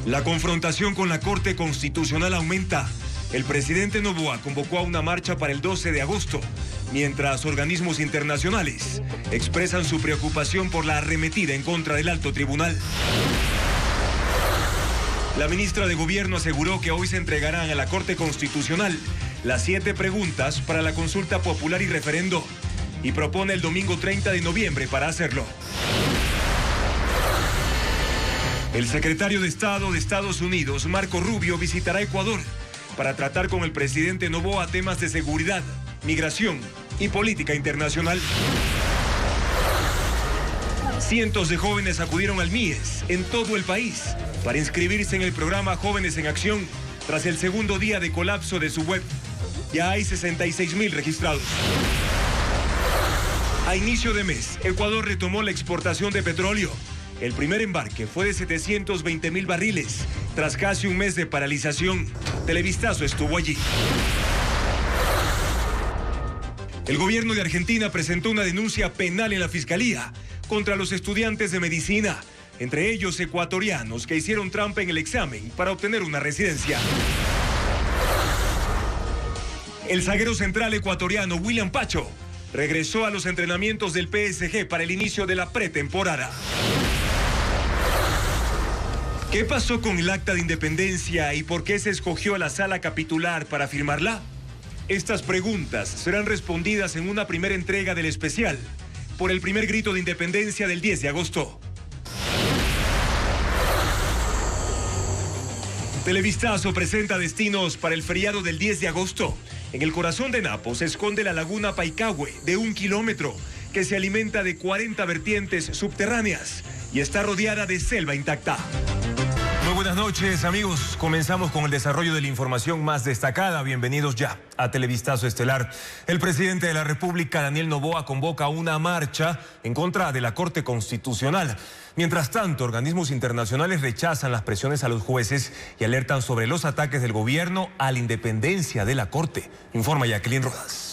La confrontación con la Corte Constitucional aumenta. El presidente Noboa convocó a una marcha para el 12 de agosto, mientras organismos internacionales expresan su preocupación por la arremetida en contra del alto tribunal. La ministra de Gobierno aseguró que hoy se entregarán a la Corte Constitucional las 7 preguntas para la consulta popular y referendo, y propone el domingo 30 de noviembre para hacerlo. El secretario de Estado de Estados Unidos, Marco Rubio, visitará Ecuador para tratar con el presidente Noboa temas de seguridad, migración y política internacional. Cientos de jóvenes acudieron al MIES en todo el país para inscribirse en el programa Jóvenes en Acción tras el segundo día de colapso de su web. Ya hay 66,000 registrados. A inicio de mes, Ecuador retomó la exportación de petróleo. El primer embarque fue de 720,000 barriles, tras casi un mes de paralización. Televistazo estuvo allí. El gobierno de Argentina presentó una denuncia penal en la Fiscalía contra los estudiantes de medicina, entre ellos ecuatorianos que hicieron trampa en el examen para obtener una residencia. El zaguero central ecuatoriano William Pacho regresó a los entrenamientos del PSG para el inicio de la pretemporada. ¿Qué pasó con el acta de independencia y por qué se escogió a la sala capitular para firmarla? Estas preguntas serán respondidas en una primera entrega del especial por el primer grito de independencia del 10 de agosto. Televistazo presenta destinos para el feriado del 10 de agosto. En el corazón de Napo se esconde la laguna Paicahue de 1 kilómetro, que se alimenta de 40 vertientes subterráneas y está rodeada de selva intacta. Muy buenas noches, amigos. Comenzamos con el desarrollo de la información más destacada. Bienvenidos ya a Televistazo Estelar. El presidente de la República, Daniel Noboa, convoca una marcha en contra de la Corte Constitucional. Mientras tanto, organismos internacionales rechazan las presiones a los jueces y alertan sobre los ataques del gobierno a la independencia de la Corte. Informa Jacqueline Rodas.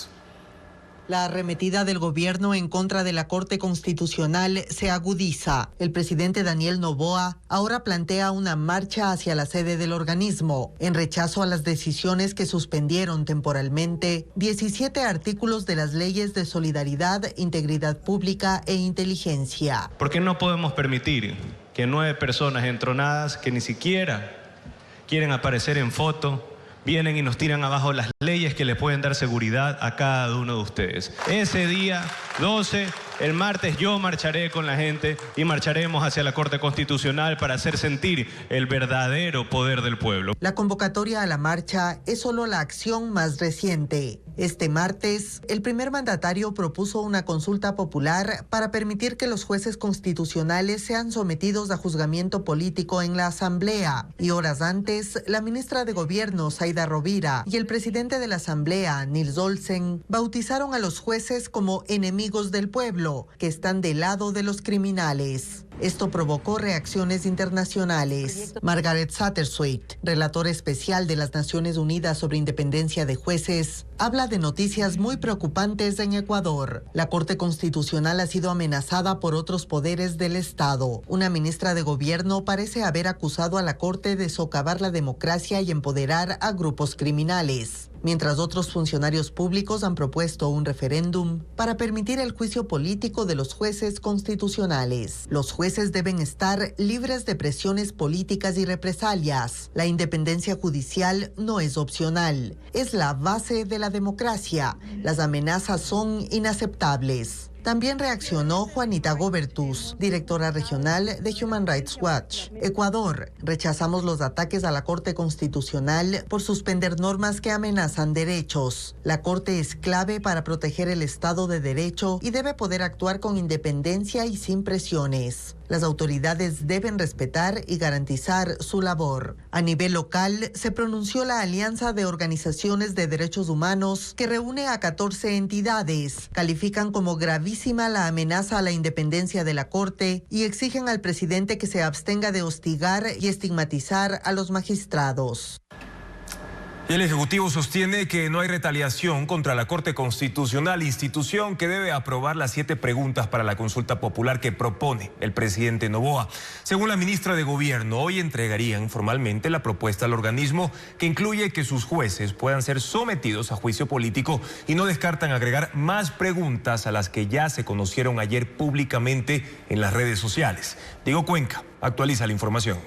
La arremetida del gobierno en contra de la Corte Constitucional se agudiza. El presidente Daniel Noboa ahora plantea una marcha hacia la sede del organismo en rechazo a las decisiones que suspendieron temporalmente 17 artículos de las leyes de solidaridad, integridad pública e inteligencia. ¿Por qué no podemos permitir que 9 personas entronadas que ni siquiera quieren aparecer en foto vienen y nos tiran abajo las leyes que le pueden dar seguridad a cada uno de ustedes? Ese día 12, el martes, yo marcharé con la gente y marcharemos hacia la Corte Constitucional para hacer sentir el verdadero poder del pueblo. La convocatoria a la marcha es solo la acción más reciente. Este martes, el primer mandatario propuso una consulta popular para permitir que los jueces constitucionales sean sometidos a juzgamiento político en la Asamblea. Y horas antes, la ministra de Gobierno, Zaida Rovira, y el presidente de la Asamblea, Nils Olsen, bautizaron a los jueces como enemigos del pueblo, que están del lado de los criminales. Esto provocó reacciones internacionales. Margaret Satterthwaite, relatora especial de las Naciones Unidas sobre independencia de jueces, habla de noticias muy preocupantes en Ecuador. La Corte Constitucional ha sido amenazada por otros poderes del Estado. Una ministra de Gobierno parece haber acusado a la Corte de socavar la democracia y empoderar a grupos criminales, mientras otros funcionarios públicos han propuesto un referéndum para permitir el juicio político de los jueces constitucionales. Los jueces deben estar libres de presiones políticas y represalias. La independencia judicial no es opcional, es la base de la democracia. Las amenazas son inaceptables. También reaccionó Juanita Gobertus, directora regional de Human Rights Watch. Ecuador: rechazamos los ataques a la Corte Constitucional por suspender normas que amenazan derechos. La Corte es clave para proteger el Estado de Derecho y debe poder actuar con independencia y sin presiones. Las autoridades deben respetar y garantizar su labor. A nivel local, se pronunció la Alianza de Organizaciones de Derechos Humanos, que reúne a 14 entidades. Califican como gravísima la amenaza a la independencia de la Corte y exigen al presidente que se abstenga de hostigar y estigmatizar a los magistrados. El Ejecutivo sostiene que no hay retaliación contra la Corte Constitucional, institución que debe aprobar las 7 preguntas para la consulta popular que propone el presidente Noboa. Según la ministra de Gobierno, hoy entregarían formalmente la propuesta al organismo, que incluye que sus jueces puedan ser sometidos a juicio político, y no descartan agregar más preguntas a las que ya se conocieron ayer públicamente en las redes sociales. Diego Cuenca actualiza la información.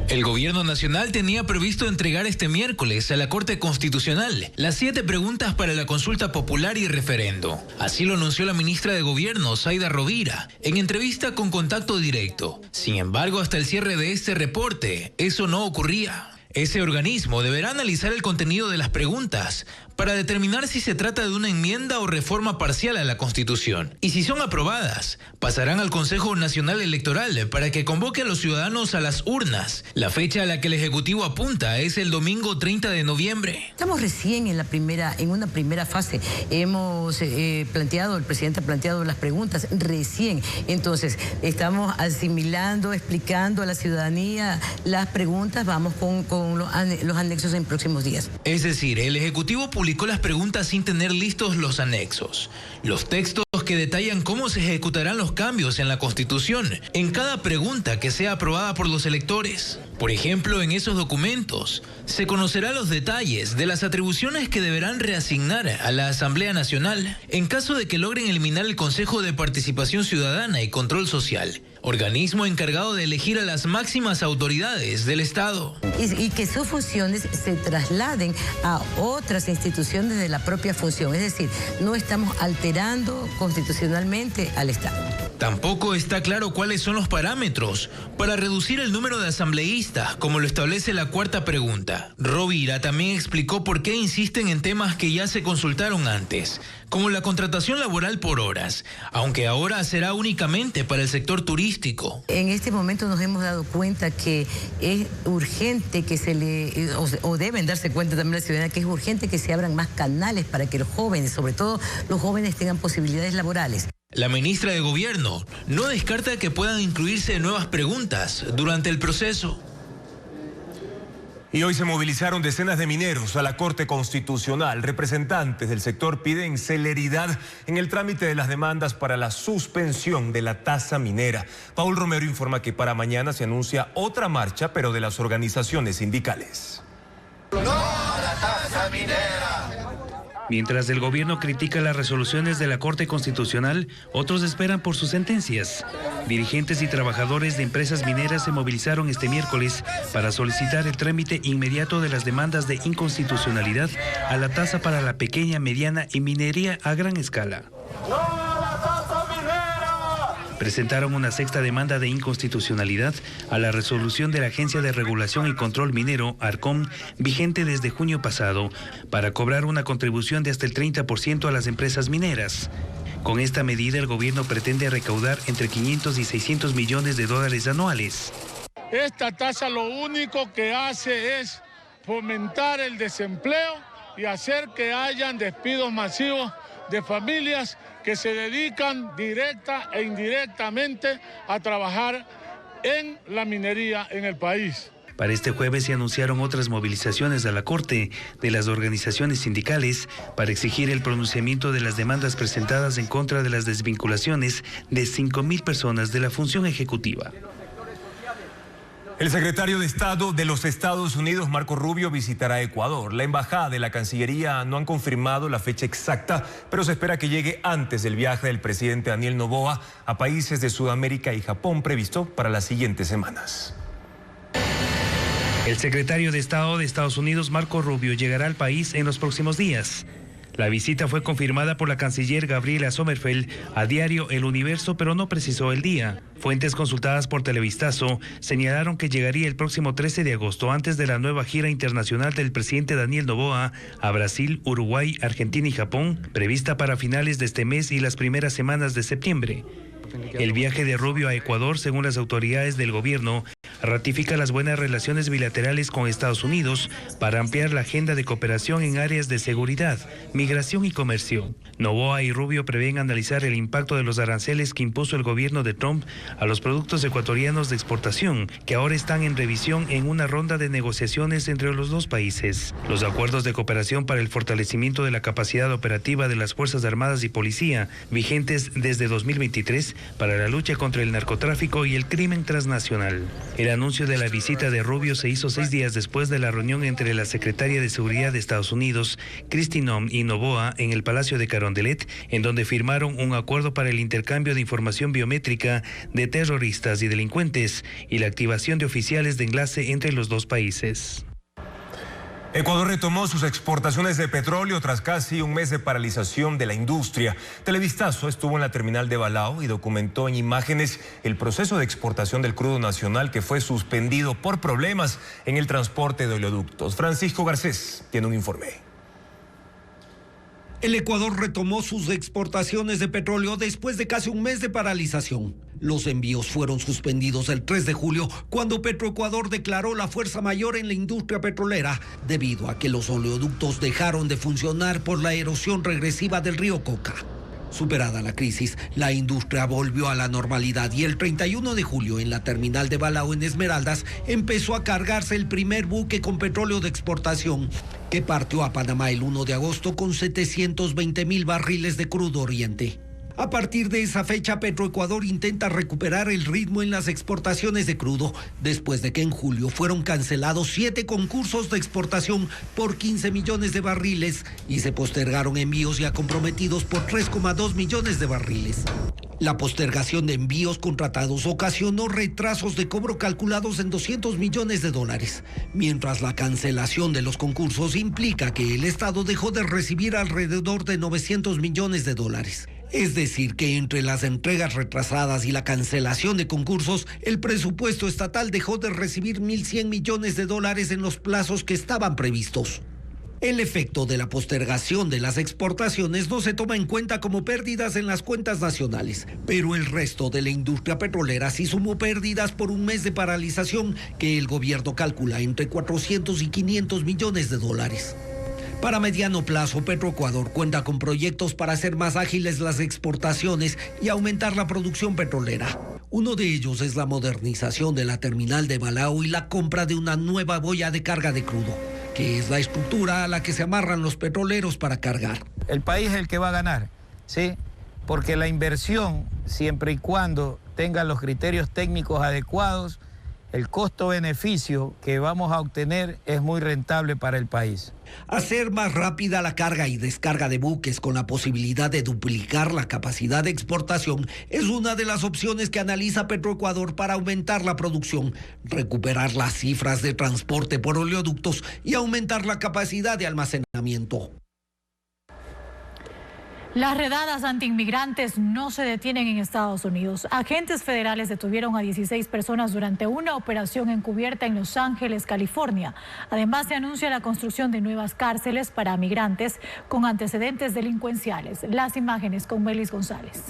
El gobierno nacional tenía previsto entregar este miércoles a la Corte Constitucional las 7 preguntas para la consulta popular y referendo. Así lo anunció la ministra de Gobierno, Zaida Rovira, en entrevista con Contacto Directo. Sin embargo, hasta el cierre de este reporte, eso no ocurría. Ese organismo deberá analizar el contenido de las preguntas para determinar si se trata de una enmienda o reforma parcial a la Constitución. Y si son aprobadas, pasarán al Consejo Nacional Electoral para que convoque a los ciudadanos a las urnas. La fecha a la que el Ejecutivo apunta es el domingo 30 de noviembre. Estamos recién en una primera fase. El presidente ha planteado las preguntas recién. Entonces, estamos asimilando, explicando a la ciudadanía las preguntas. Vamos con los anexos en próximos días. Es decir, el Ejecutivo publicó las preguntas sin tener listos los anexos, los textos que detallan cómo se ejecutarán los cambios en la Constitución en cada pregunta que sea aprobada por los electores. Por ejemplo, en esos documentos se conocerán los detalles de las atribuciones que deberán reasignar a la Asamblea Nacional en caso de que logren eliminar el Consejo de Participación Ciudadana y Control Social, organismo encargado de elegir a las máximas autoridades del Estado. Y que sus funciones se trasladen a otras instituciones de la propia función. Es decir, no estamos alterando constitucionalmente al Estado. Tampoco está claro cuáles son los parámetros para reducir el número de asambleístas, como lo establece la 4ª pregunta. Rovira también explicó por qué insisten en temas que ya se consultaron antes, como la contratación laboral por horas, aunque ahora será únicamente para el sector turístico. En este momento nos hemos dado cuenta que es urgente que o deben darse cuenta también la ciudadanía, que es urgente que se abran más canales para que los jóvenes, sobre todo los jóvenes, tengan posibilidades laborales. La ministra de Gobierno no descarta que puedan incluirse nuevas preguntas durante el proceso. Y hoy se movilizaron decenas de mineros a la Corte Constitucional. Representantes del sector piden celeridad en el trámite de las demandas para la suspensión de la tasa minera. Paul Romero informa que para mañana se anuncia otra marcha, pero de las organizaciones sindicales. ¡No a la tasa minera! Mientras el gobierno critica las resoluciones de la Corte Constitucional, otros esperan por sus sentencias. Dirigentes y trabajadores de empresas mineras se movilizaron este miércoles para solicitar el trámite inmediato de las demandas de inconstitucionalidad a la tasa para la pequeña, mediana y minería a gran escala. Presentaron una 6ª demanda de inconstitucionalidad a la resolución de la Agencia de Regulación y Control Minero, ARCOM, vigente desde junio pasado, para cobrar una contribución de hasta el 30% a las empresas mineras. Con esta medida, el gobierno pretende recaudar entre 500 y 600 millones de dólares anuales. Esta tasa lo único que hace es fomentar el desempleo y hacer que hayan despidos masivos de familias que se dedican directa e indirectamente a trabajar en la minería en el país. Para este jueves se anunciaron otras movilizaciones a la Corte de las organizaciones sindicales para exigir el pronunciamiento de las demandas presentadas en contra de las desvinculaciones de 5.000 personas de la función ejecutiva. El secretario de Estado de los Estados Unidos, Marco Rubio, visitará Ecuador. La embajada de la Cancillería no han confirmado la fecha exacta, pero se espera que llegue antes del viaje del presidente Daniel Noboa a países de Sudamérica y Japón, previsto para las siguientes semanas. El secretario de Estado de Estados Unidos, Marco Rubio, llegará al país en los próximos días. La visita fue confirmada por la canciller Gabriela Sommerfeld a diario El Universo, pero no precisó el día. Fuentes consultadas por Televistazo señalaron que llegaría el próximo 13 de agosto, antes de la nueva gira internacional del presidente Daniel Noboa a Brasil, Uruguay, Argentina y Japón, prevista para finales de este mes y las primeras semanas de septiembre. El viaje de Rubio a Ecuador, según las autoridades del gobierno, ratifica las buenas relaciones bilaterales con Estados Unidos para ampliar la agenda de cooperación en áreas de seguridad, migración y comercio. Noboa y Rubio prevén analizar el impacto de los aranceles que impuso el gobierno de Trump a los productos ecuatorianos de exportación, que ahora están en revisión en una ronda de negociaciones entre los dos países. Los acuerdos de cooperación para el fortalecimiento de la capacidad operativa de las Fuerzas Armadas y Policía, vigentes desde 2023 para la lucha contra el narcotráfico y el crimen transnacional. El anuncio de la visita de Rubio se hizo 6 días después de la reunión entre la secretaria de Seguridad de Estados Unidos, Kristi Noem, y Noboa en el Palacio de Carondelet, en donde firmaron un acuerdo para el intercambio de información biométrica de terroristas y delincuentes y la activación de oficiales de enlace entre los dos países. Ecuador retomó sus exportaciones de petróleo tras casi un mes de paralización de la industria. Televistazo estuvo en la terminal de Balao y documentó en imágenes el proceso de exportación del crudo nacional que fue suspendido por problemas en el transporte de oleoductos. Francisco Garcés tiene un informe. El Ecuador retomó sus exportaciones de petróleo después de casi un mes de paralización. Los envíos fueron suspendidos el 3 de julio, cuando Petroecuador declaró la fuerza mayor en la industria petrolera, debido a que los oleoductos dejaron de funcionar por la erosión regresiva del río Coca. Superada la crisis, la industria volvió a la normalidad y el 31 de julio en la terminal de Balao en Esmeraldas empezó a cargarse el primer buque con petróleo de exportación que partió a Panamá el 1 de agosto con 720,000 barriles de crudo oriente. A partir de esa fecha, Petroecuador intenta recuperar el ritmo en las exportaciones de crudo, después de que en julio fueron cancelados 7 concursos de exportación por 15 millones de barriles y se postergaron envíos ya comprometidos por 3,2 millones de barriles. La postergación de envíos contratados ocasionó retrasos de cobro calculados en $200 millones, mientras la cancelación de los concursos implica que el Estado dejó de recibir alrededor de $900 millones. Es decir, que entre las entregas retrasadas y la cancelación de concursos, el presupuesto estatal dejó de recibir $1.100 millones en los plazos que estaban previstos. El efecto de la postergación de las exportaciones no se toma en cuenta como pérdidas en las cuentas nacionales, pero el resto de la industria petrolera sí sumó pérdidas por un mes de paralización que el gobierno calcula entre $400 y $500 millones. Para mediano plazo, Petroecuador cuenta con proyectos para hacer más ágiles las exportaciones y aumentar la producción petrolera. Uno de ellos es la modernización de la terminal de Balao y la compra de una nueva boya de carga de crudo, que es la estructura a la que se amarran los petroleros para cargar. El país es el que va a ganar, ¿sí? Porque la inversión, siempre y cuando tenga los criterios técnicos adecuados, el costo-beneficio que vamos a obtener es muy rentable para el país. Hacer más rápida la carga y descarga de buques con la posibilidad de duplicar la capacidad de exportación es una de las opciones que analiza Petroecuador para aumentar la producción, recuperar las cifras de transporte por oleoductos y aumentar la capacidad de almacenamiento. Las redadas antiinmigrantes no se detienen en Estados Unidos. Agentes federales detuvieron a 16 personas durante una operación encubierta en Los Ángeles, California. Además, se anuncia la construcción de nuevas cárceles para migrantes con antecedentes delincuenciales. Las imágenes con Melis González.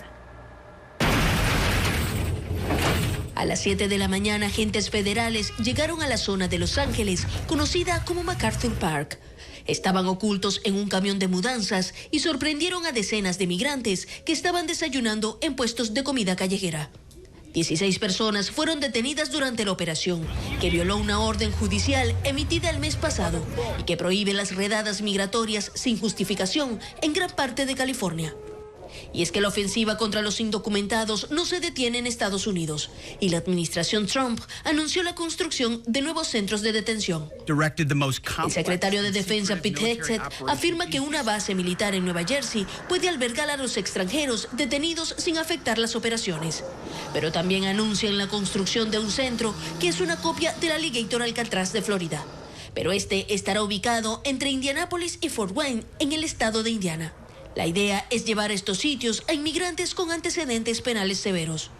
A las 7 de la mañana, agentes federales llegaron a la zona de Los Ángeles, conocida como MacArthur Park. Estaban ocultos en un camión de mudanzas y sorprendieron a decenas de migrantes que estaban desayunando en puestos de comida callejera. 16 personas fueron detenidas durante la operación, que violó una orden judicial emitida el mes pasado y que prohíbe las redadas migratorias sin justificación en gran parte de California. Y es que la ofensiva contra los indocumentados no se detiene en Estados Unidos y la administración Trump anunció la construcción de nuevos centros de detención. El secretario de Defensa Pete Hegseth afirma que una base militar en Nueva Jersey puede albergar a los extranjeros detenidos sin afectar las operaciones. Pero también anuncian la construcción de un centro que es una copia del Alligator Alcatraz de Florida. Pero este estará ubicado entre Indianápolis y Fort Wayne en el estado de Indiana. La idea es llevar a estos sitios a inmigrantes con antecedentes penales severos.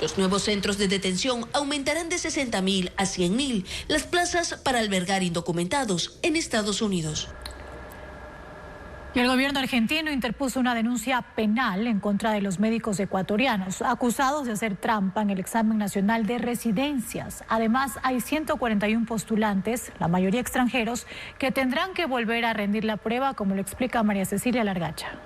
Los nuevos centros de detención aumentarán de 60,000 a 100,000 las plazas para albergar indocumentados en Estados Unidos. Y el gobierno argentino interpuso una denuncia penal en contra de los médicos ecuatorianos acusados de hacer trampa en el examen nacional de residencias. Además, hay 141 postulantes, la mayoría extranjeros, que tendrán que volver a rendir la prueba, como lo explica María Cecilia Largacha.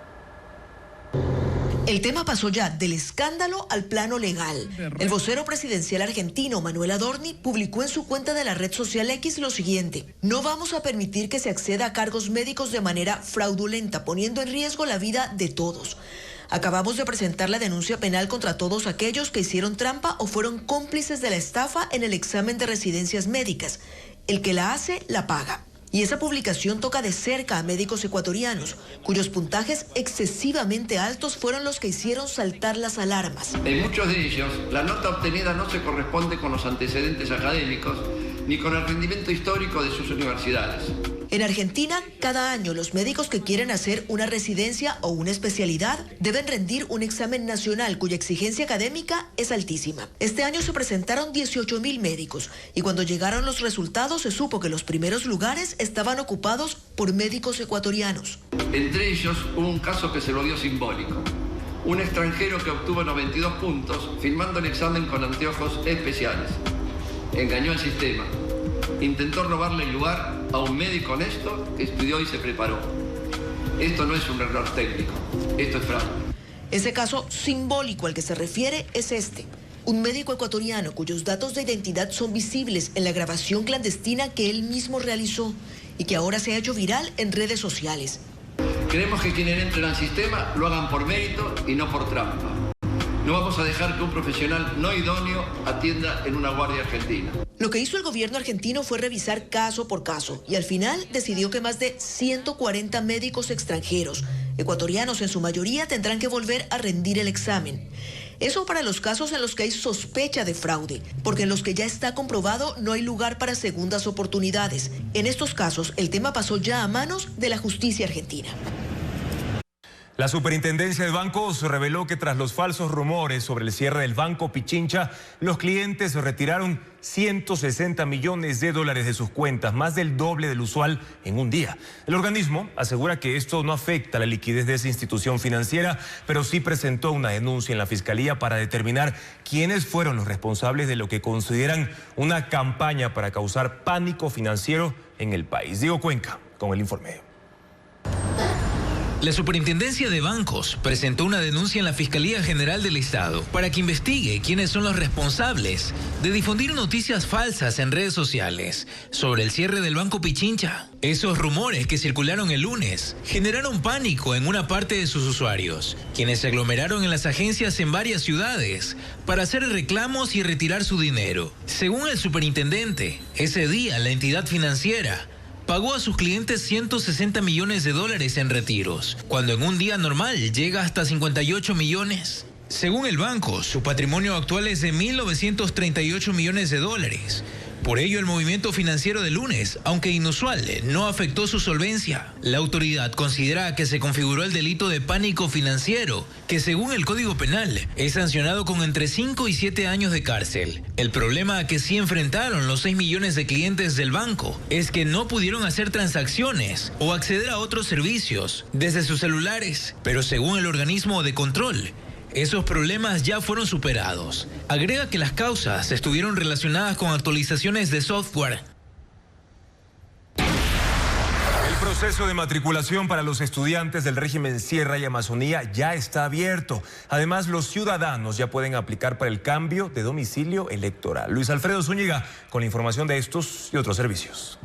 El tema pasó ya del escándalo al plano legal. El vocero presidencial argentino, Manuel Adorni, publicó en su cuenta de la red social X lo siguiente: no vamos a permitir que se acceda a cargos médicos de manera fraudulenta, poniendo en riesgo la vida de todos. Acabamos de presentar la denuncia penal contra todos aquellos que hicieron trampa o fueron cómplices de la estafa en el examen de residencias médicas. El que la hace, la paga. Y esa publicación toca de cerca a médicos ecuatorianos, cuyos puntajes excesivamente altos fueron los que hicieron saltar las alarmas. En muchos de ellos, la nota obtenida no se corresponde con los antecedentes académicos ni con el rendimiento histórico de sus universidades. En Argentina, cada año los médicos que quieren hacer una residencia o una especialidad deben rendir un examen nacional cuya exigencia académica es altísima. Este año se presentaron 18.000 médicos y cuando llegaron los resultados se supo que los primeros lugares estaban ocupados por médicos ecuatorianos. Entre ellos hubo un caso que se lo dio simbólico. Un extranjero que obtuvo 92 puntos filmando el examen con anteojos especiales. Engañó al sistema. Intentó robarle el lugar a un médico honesto que estudió y se preparó. Esto no es un error técnico, esto es fraude. Ese caso simbólico al que se refiere es este. Un médico ecuatoriano cuyos datos de identidad son visibles en la grabación clandestina que él mismo realizó y que ahora se ha hecho viral en redes sociales. Queremos que quienes entren al sistema lo hagan por mérito y no por trampa. No vamos a dejar que un profesional no idóneo atienda en una guardia argentina. Lo que hizo el gobierno argentino fue revisar caso por caso y al final decidió que más de 140 médicos extranjeros, ecuatorianos en su mayoría, tendrán que volver a rendir el examen. Eso para los casos en los que hay sospecha de fraude, porque en los que ya está comprobado no hay lugar para segundas oportunidades. En estos casos, el tema pasó ya a manos de la justicia argentina. La Superintendencia de Bancos reveló que tras los falsos rumores sobre el cierre del Banco Pichincha, los clientes retiraron 160 millones de dólares de sus cuentas, más del doble del usual en un día. El organismo asegura que esto no afecta la liquidez de esa institución financiera, pero sí presentó una denuncia en la Fiscalía para determinar quiénes fueron los responsables de lo que consideran una campaña para causar pánico financiero en el país. Diego Cuenca con el informe. La Superintendencia de Bancos presentó una denuncia en la Fiscalía General del Estado para que investigue quiénes son los responsables de difundir noticias falsas en redes sociales sobre el cierre del Banco Pichincha. Esos rumores que circularon el lunes generaron pánico en una parte de sus usuarios, quienes se aglomeraron en las agencias en varias ciudades para hacer reclamos y retirar su dinero. Según el superintendente, ese día la entidad financiera pagó a sus clientes 160 millones de dólares en retiros, cuando en un día normal llega hasta 58 millones. Según el banco, su patrimonio actual es de 1.938 millones de dólares. Por ello, el movimiento financiero del lunes, aunque inusual, no afectó su solvencia. La autoridad considera que se configuró el delito de pánico financiero, que según el Código Penal es sancionado con entre 5 y 7 años de cárcel. El problema a que sí enfrentaron los 6 millones de clientes del banco es que no pudieron hacer transacciones o acceder a otros servicios desde sus celulares. Pero según el organismo de control, esos problemas ya fueron superados. Agrega que las causas estuvieron relacionadas con actualizaciones de software. El proceso de matriculación para los estudiantes del régimen Sierra y Amazonía ya está abierto. Además, los ciudadanos ya pueden aplicar para el cambio de domicilio electoral. Luis Alfredo Zúñiga con la información de estos y otros servicios.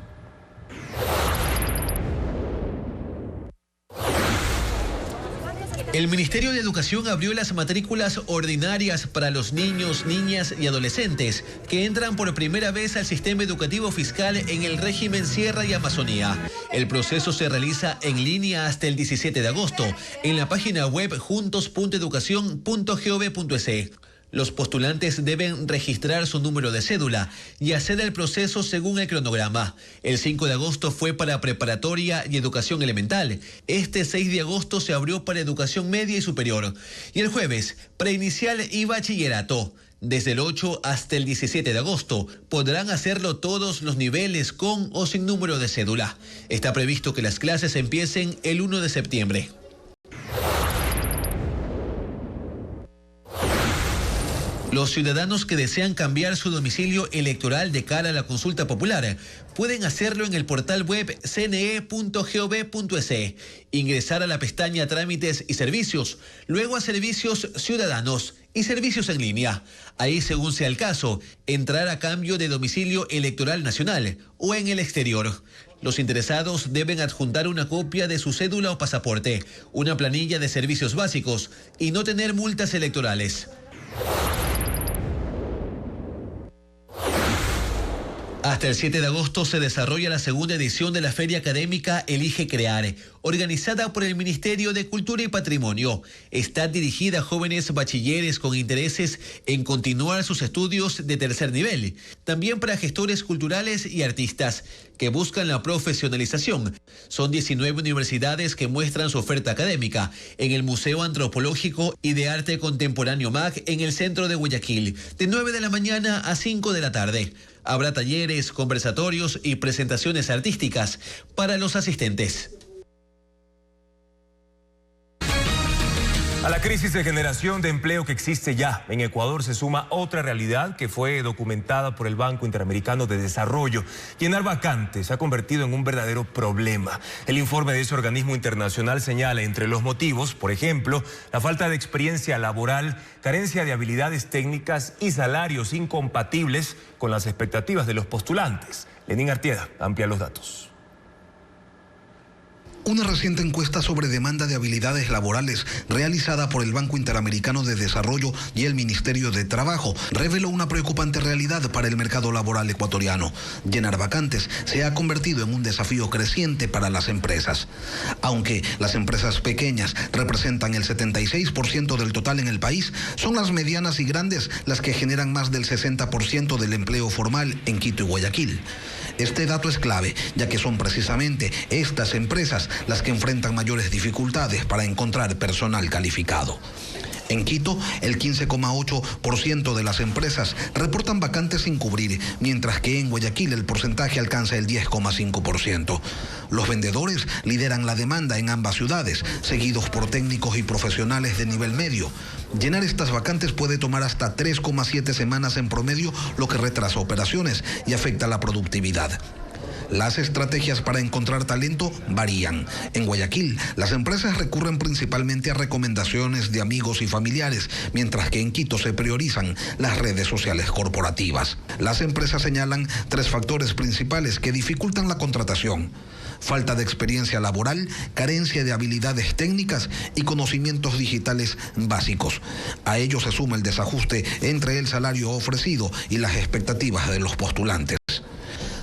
El Ministerio de Educación abrió las matrículas ordinarias para los niños, niñas y adolescentes que entran por primera vez al sistema educativo fiscal en el régimen Sierra y Amazonía. El proceso se realiza en línea hasta el 17 de agosto en la página web juntos.educacion.gov.es. Los postulantes deben registrar su número de cédula y hacer el proceso según el cronograma. El 5 de agosto fue para preparatoria y educación elemental. Este 6 de agosto se abrió para educación media y superior. Y el jueves, preinicial y bachillerato. Desde el 8 hasta el 17 de agosto podrán hacerlo todos los niveles con o sin número de cédula. Está previsto que las clases empiecen el 1 de septiembre. Los ciudadanos que desean cambiar su domicilio electoral de cara a la consulta popular pueden hacerlo en el portal web cne.gov.es, ingresar a la pestaña Trámites y Servicios, luego a Servicios Ciudadanos y Servicios en línea. Ahí, según sea el caso, entrar a cambio de domicilio electoral nacional o en el exterior. Los interesados deben adjuntar una copia de su cédula o pasaporte, una planilla de servicios básicos y no tener multas electorales. Hasta el 7 de agosto se desarrolla la segunda edición de la Feria Académica Elige Crear, organizada por el Ministerio de Cultura y Patrimonio. Está dirigida a jóvenes bachilleres con intereses en continuar sus estudios de tercer nivel, también para gestores culturales y artistas que buscan la profesionalización. Son 19 universidades que muestran su oferta académica en el Museo Antropológico y de Arte Contemporáneo MAC en el centro de Guayaquil, de 9 de la mañana a 5 de la tarde. Habrá talleres, conversatorios y presentaciones artísticas para los asistentes. A la crisis de generación de empleo que existe ya en Ecuador se suma otra realidad que fue documentada por el Banco Interamericano de Desarrollo. Llenar vacantes se ha convertido en un verdadero problema. El informe de ese organismo internacional señala entre los motivos, por ejemplo, la falta de experiencia laboral, carencia de habilidades técnicas y salarios incompatibles con las expectativas de los postulantes. Lenín Artieda amplía los datos. Una reciente encuesta sobre demanda de habilidades laborales realizada por el Banco Interamericano de Desarrollo y el Ministerio de Trabajo reveló una preocupante realidad para el mercado laboral ecuatoriano. Llenar vacantes se ha convertido en un desafío creciente para las empresas. Aunque las empresas pequeñas representan el 76% del total en el país, son las medianas y grandes las que generan más del 60% del empleo formal en Quito y Guayaquil. Este dato es clave, ya que son precisamente estas empresas las que enfrentan mayores dificultades para encontrar personal calificado. En Quito, el 15,8% de las empresas reportan vacantes sin cubrir, mientras que en Guayaquil el porcentaje alcanza el 10,5%. Los vendedores lideran la demanda en ambas ciudades, seguidos por técnicos y profesionales de nivel medio. Llenar estas vacantes puede tomar hasta 3,7 semanas en promedio, lo que retrasa operaciones y afecta la productividad. Las estrategias para encontrar talento varían. En Guayaquil, las empresas recurren principalmente a recomendaciones de amigos y familiares, mientras que en Quito se priorizan las redes sociales corporativas. Las empresas señalan 3 factores principales que dificultan la contratación: falta de experiencia laboral, carencia de habilidades técnicas y conocimientos digitales básicos. A ello se suma el desajuste entre el salario ofrecido y las expectativas de los postulantes.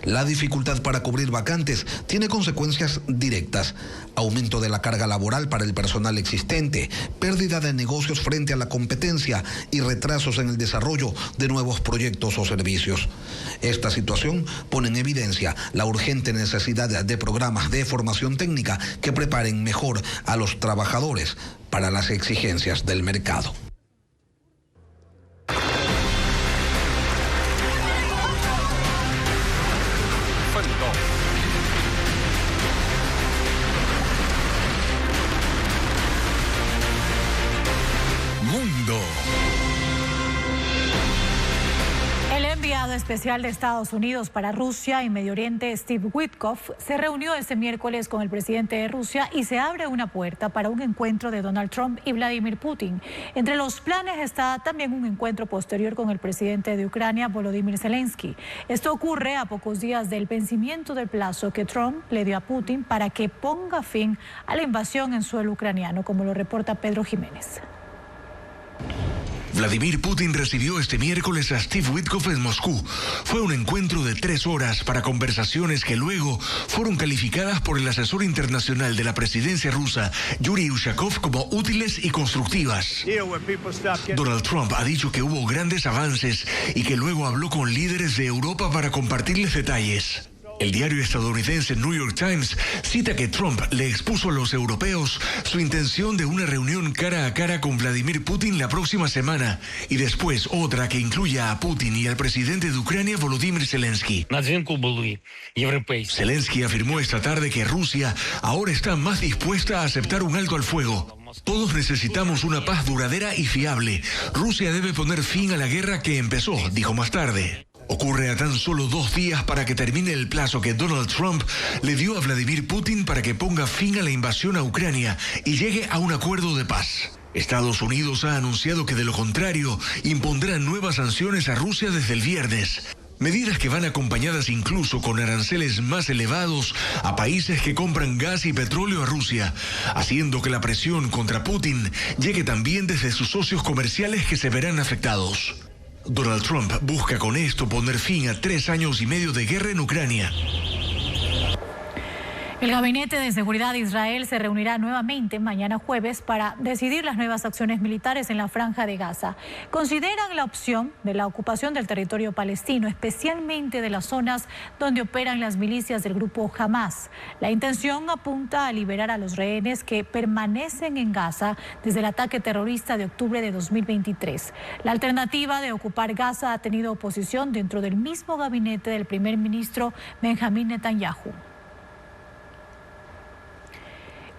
La dificultad para cubrir vacantes tiene consecuencias directas: aumento de la carga laboral para el personal existente, pérdida de negocios frente a la competencia y retrasos en el desarrollo de nuevos proyectos o servicios. Esta situación pone en evidencia la urgente necesidad de programas de formación técnica que preparen mejor a los trabajadores para las exigencias del mercado. Mundo. El enviado especial de Estados Unidos para Rusia y Medio Oriente, Steve Witkoff, se reunió este miércoles con el presidente de Rusia y se abre una puerta para un encuentro de Donald Trump y Vladimir Putin. Entre los planes está también un encuentro posterior con el presidente de Ucrania, Volodymyr Zelensky. Esto ocurre a pocos días del vencimiento del plazo que Trump le dio a Putin para que ponga fin a la invasión en suelo ucraniano, como lo reporta Pedro Jiménez. Vladimir Putin recibió este miércoles a Steve Witkoff en Moscú. Fue un encuentro de 3 horas para conversaciones que luego fueron calificadas por el asesor internacional de la presidencia rusa, Yuri Ushakov, como útiles y constructivas. Donald Trump ha dicho que hubo grandes avances y que luego habló con líderes de Europa para compartirles detalles. El diario estadounidense New York Times cita que Trump le expuso a los europeos su intención de una reunión cara a cara con Vladimir Putin la próxima semana y después otra que incluya a Putin y al presidente de Ucrania, Volodymyr Zelensky. Zelensky afirmó esta tarde que Rusia ahora está más dispuesta a aceptar un alto al fuego. Todos necesitamos una paz duradera y fiable. Rusia debe poner fin a la guerra que empezó, dijo más tarde. Ocurre a tan solo 2 días para que termine el plazo que Donald Trump le dio a Vladimir Putin para que ponga fin a la invasión a Ucrania y llegue a un acuerdo de paz. Estados Unidos ha anunciado que de lo contrario impondrá nuevas sanciones a Rusia desde el viernes. Medidas que van acompañadas incluso con aranceles más elevados a países que compran gas y petróleo a Rusia, haciendo que la presión contra Putin llegue también desde sus socios comerciales que se verán afectados. Donald Trump busca con esto poner fin a 3 años y medio de guerra en Ucrania. El Gabinete de Seguridad de Israel se reunirá nuevamente mañana jueves para decidir las nuevas acciones militares en la Franja de Gaza. Consideran la opción de la ocupación del territorio palestino, especialmente de las zonas donde operan las milicias del grupo Hamas. La intención apunta a liberar a los rehenes que permanecen en Gaza desde el ataque terrorista de octubre de 2023. La alternativa de ocupar Gaza ha tenido oposición dentro del mismo gabinete del primer ministro Benjamín Netanyahu.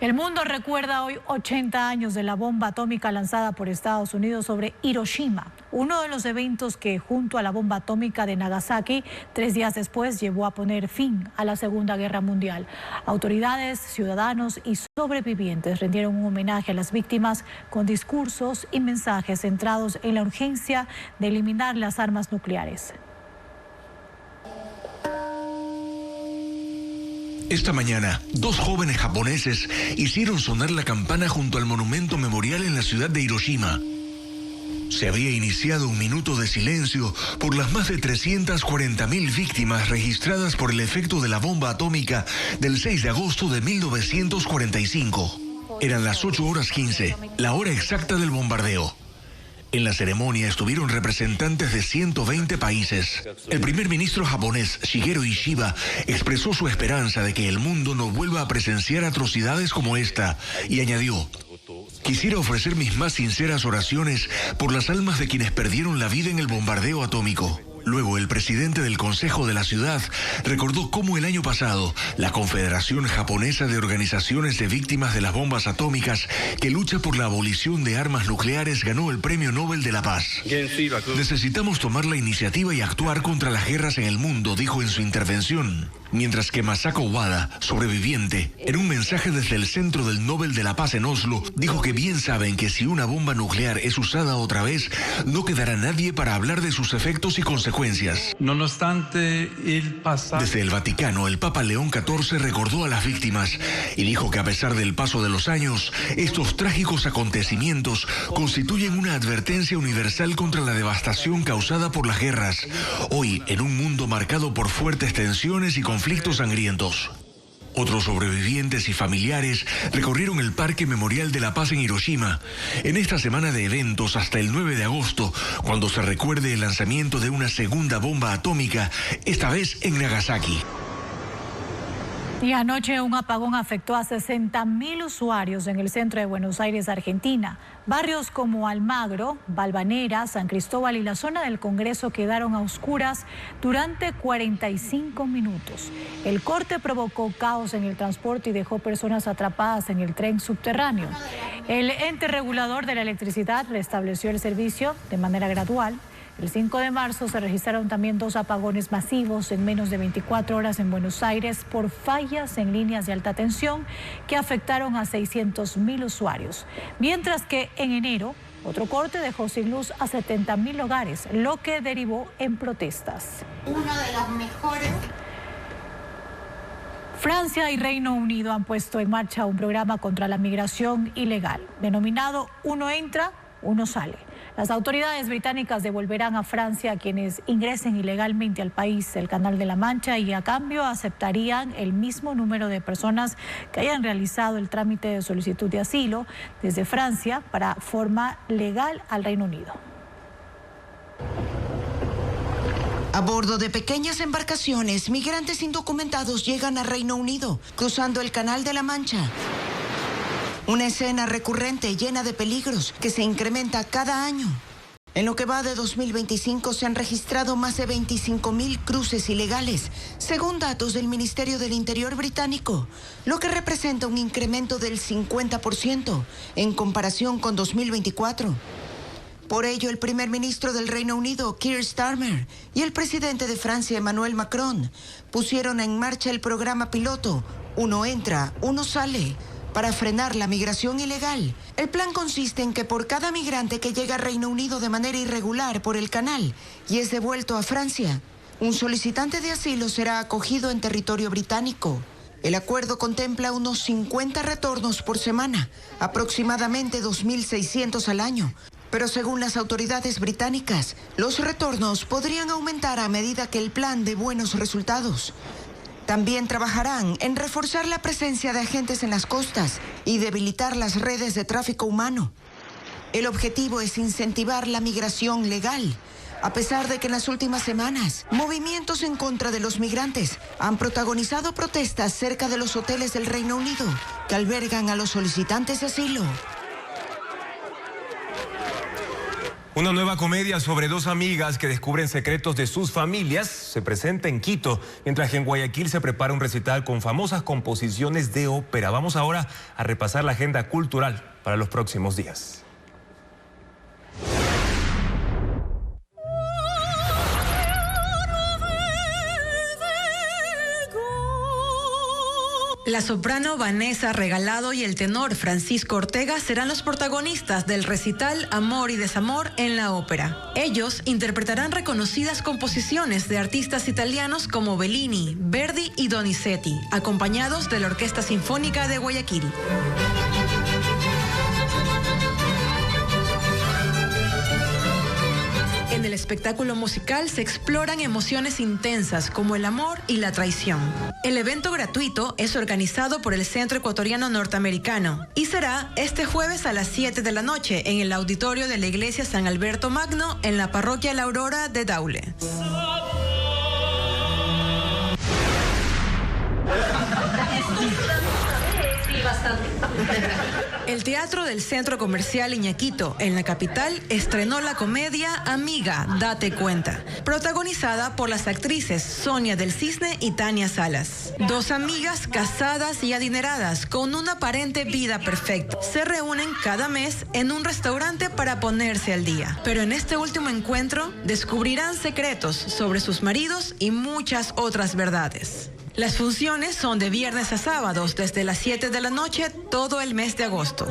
El mundo recuerda hoy 80 años de la bomba atómica lanzada por Estados Unidos sobre Hiroshima, uno de los eventos que, junto a la bomba atómica de Nagasaki, 3 días después llevó a poner fin a la Segunda Guerra Mundial. Autoridades, ciudadanos y sobrevivientes rindieron un homenaje a las víctimas con discursos y mensajes centrados en la urgencia de eliminar las armas nucleares. Esta mañana, 2 jóvenes japoneses hicieron sonar la campana junto al monumento memorial en la ciudad de Hiroshima. Se había iniciado un minuto de silencio por las más de 340.000 víctimas registradas por el efecto de la bomba atómica del 6 de agosto de 1945. Eran las 8:15, la hora exacta del bombardeo. En la ceremonia estuvieron representantes de 120 países. El primer ministro japonés, Shigeru Ishiba, expresó su esperanza de que el mundo no vuelva a presenciar atrocidades como esta y añadió: quisiera ofrecer mis más sinceras oraciones por las almas de quienes perdieron la vida en el bombardeo atómico. Luego, el presidente del Consejo de la Ciudad recordó cómo el año pasado la Confederación Japonesa de Organizaciones de Víctimas de las Bombas Atómicas, que lucha por la abolición de armas nucleares, ganó el Premio Nobel de la Paz. Necesitamos tomar la iniciativa y actuar contra las guerras en el mundo, dijo en su intervención. Mientras que Masako Wada, sobreviviente, en un mensaje desde el Centro del Nobel de la Paz en Oslo, dijo que bien saben que si una bomba nuclear es usada otra vez, no quedará nadie para hablar de sus efectos y consecuencias. No obstante, Desde el Vaticano, el Papa León XIV recordó a las víctimas y dijo que a pesar del paso de los años, estos trágicos acontecimientos constituyen una advertencia universal contra la devastación causada por las guerras, hoy en un mundo marcado por fuertes tensiones y conflictos sangrientos. Otros sobrevivientes y familiares recorrieron el Parque Memorial de la Paz en Hiroshima en esta semana de eventos hasta el 9 de agosto, cuando se recuerde el lanzamiento de una segunda bomba atómica, esta vez en Nagasaki. Y anoche un apagón afectó a 60.000 usuarios en el centro de Buenos Aires, Argentina. Barrios como Almagro, Valvanera, San Cristóbal y la zona del Congreso quedaron a oscuras durante 45 minutos. El corte provocó caos en el transporte y dejó personas atrapadas en el tren subterráneo. El ente regulador de la electricidad restableció el servicio de manera gradual. El 5 de marzo se registraron también 2 apagones masivos en menos de 24 horas en Buenos Aires por fallas en líneas de alta tensión que afectaron a 600.000 usuarios. Mientras que en enero, otro corte dejó sin luz a 70.000 hogares, lo que derivó en protestas. Uno de los mejores. Francia y Reino Unido han puesto en marcha un programa contra la migración ilegal, denominado Uno entra, uno sale. Las autoridades británicas devolverán a Francia a quienes ingresen ilegalmente al país el Canal de la Mancha y a cambio aceptarían el mismo número de personas que hayan realizado el trámite de solicitud de asilo desde Francia para forma legal al Reino Unido. A bordo de pequeñas embarcaciones, migrantes indocumentados llegan a Reino Unido, cruzando el Canal de la Mancha. Una escena recurrente llena de peligros que se incrementa cada año. En lo que va de 2025 se han registrado más de 25.000 cruces ilegales, según datos del Ministerio del Interior británico, lo que representa un incremento del 50% en comparación con 2024. Por ello, el primer ministro del Reino Unido, Keir Starmer, y el presidente de Francia, Emmanuel Macron, pusieron en marcha el programa piloto Uno entra, uno sale, para frenar la migración ilegal. El plan consiste en que por cada migrante que llega a Reino Unido de manera irregular por el canal y es devuelto a Francia, un solicitante de asilo será acogido en territorio británico. El acuerdo contempla unos 50 retornos por semana, aproximadamente 2.600 al año. Pero según las autoridades británicas, los retornos podrían aumentar a medida que el plan dé buenos resultados. También trabajarán en reforzar la presencia de agentes en las costas y debilitar las redes de tráfico humano. El objetivo es incentivar la migración legal, a pesar de que en las últimas semanas, movimientos en contra de los migrantes han protagonizado protestas cerca de los hoteles del Reino Unido que albergan a los solicitantes de asilo. Una nueva comedia sobre dos amigas que descubren secretos de sus familias se presenta en Quito, mientras que en Guayaquil se prepara un recital con famosas composiciones de ópera. Vamos ahora a repasar la agenda cultural para los próximos días. La soprano Vanessa Regalado y el tenor Francisco Ortega serán los protagonistas del recital Amor y Desamor en la ópera. Ellos interpretarán reconocidas composiciones de artistas italianos como Bellini, Verdi y Donizetti, acompañados de la Orquesta Sinfónica de Guayaquil. En el espectáculo musical se exploran emociones intensas como el amor y la traición. El evento gratuito es organizado por el Centro Ecuatoriano Norteamericano y será este jueves a las 7 de la noche en el auditorio de la Iglesia San Alberto Magno en la parroquia La Aurora de Daule. El Teatro del Centro Comercial Iñaquito, en la capital, estrenó la comedia Amiga, date cuenta, protagonizada por las actrices Sonia del Cisne y Tania Salas. Dos amigas casadas y adineradas con una aparente vida perfecta se reúnen cada mes en un restaurante para ponerse al día. Pero en este último encuentro descubrirán secretos sobre sus maridos y muchas otras verdades. Las funciones son de viernes a sábados desde las 7 de la noche todo el mes de agosto.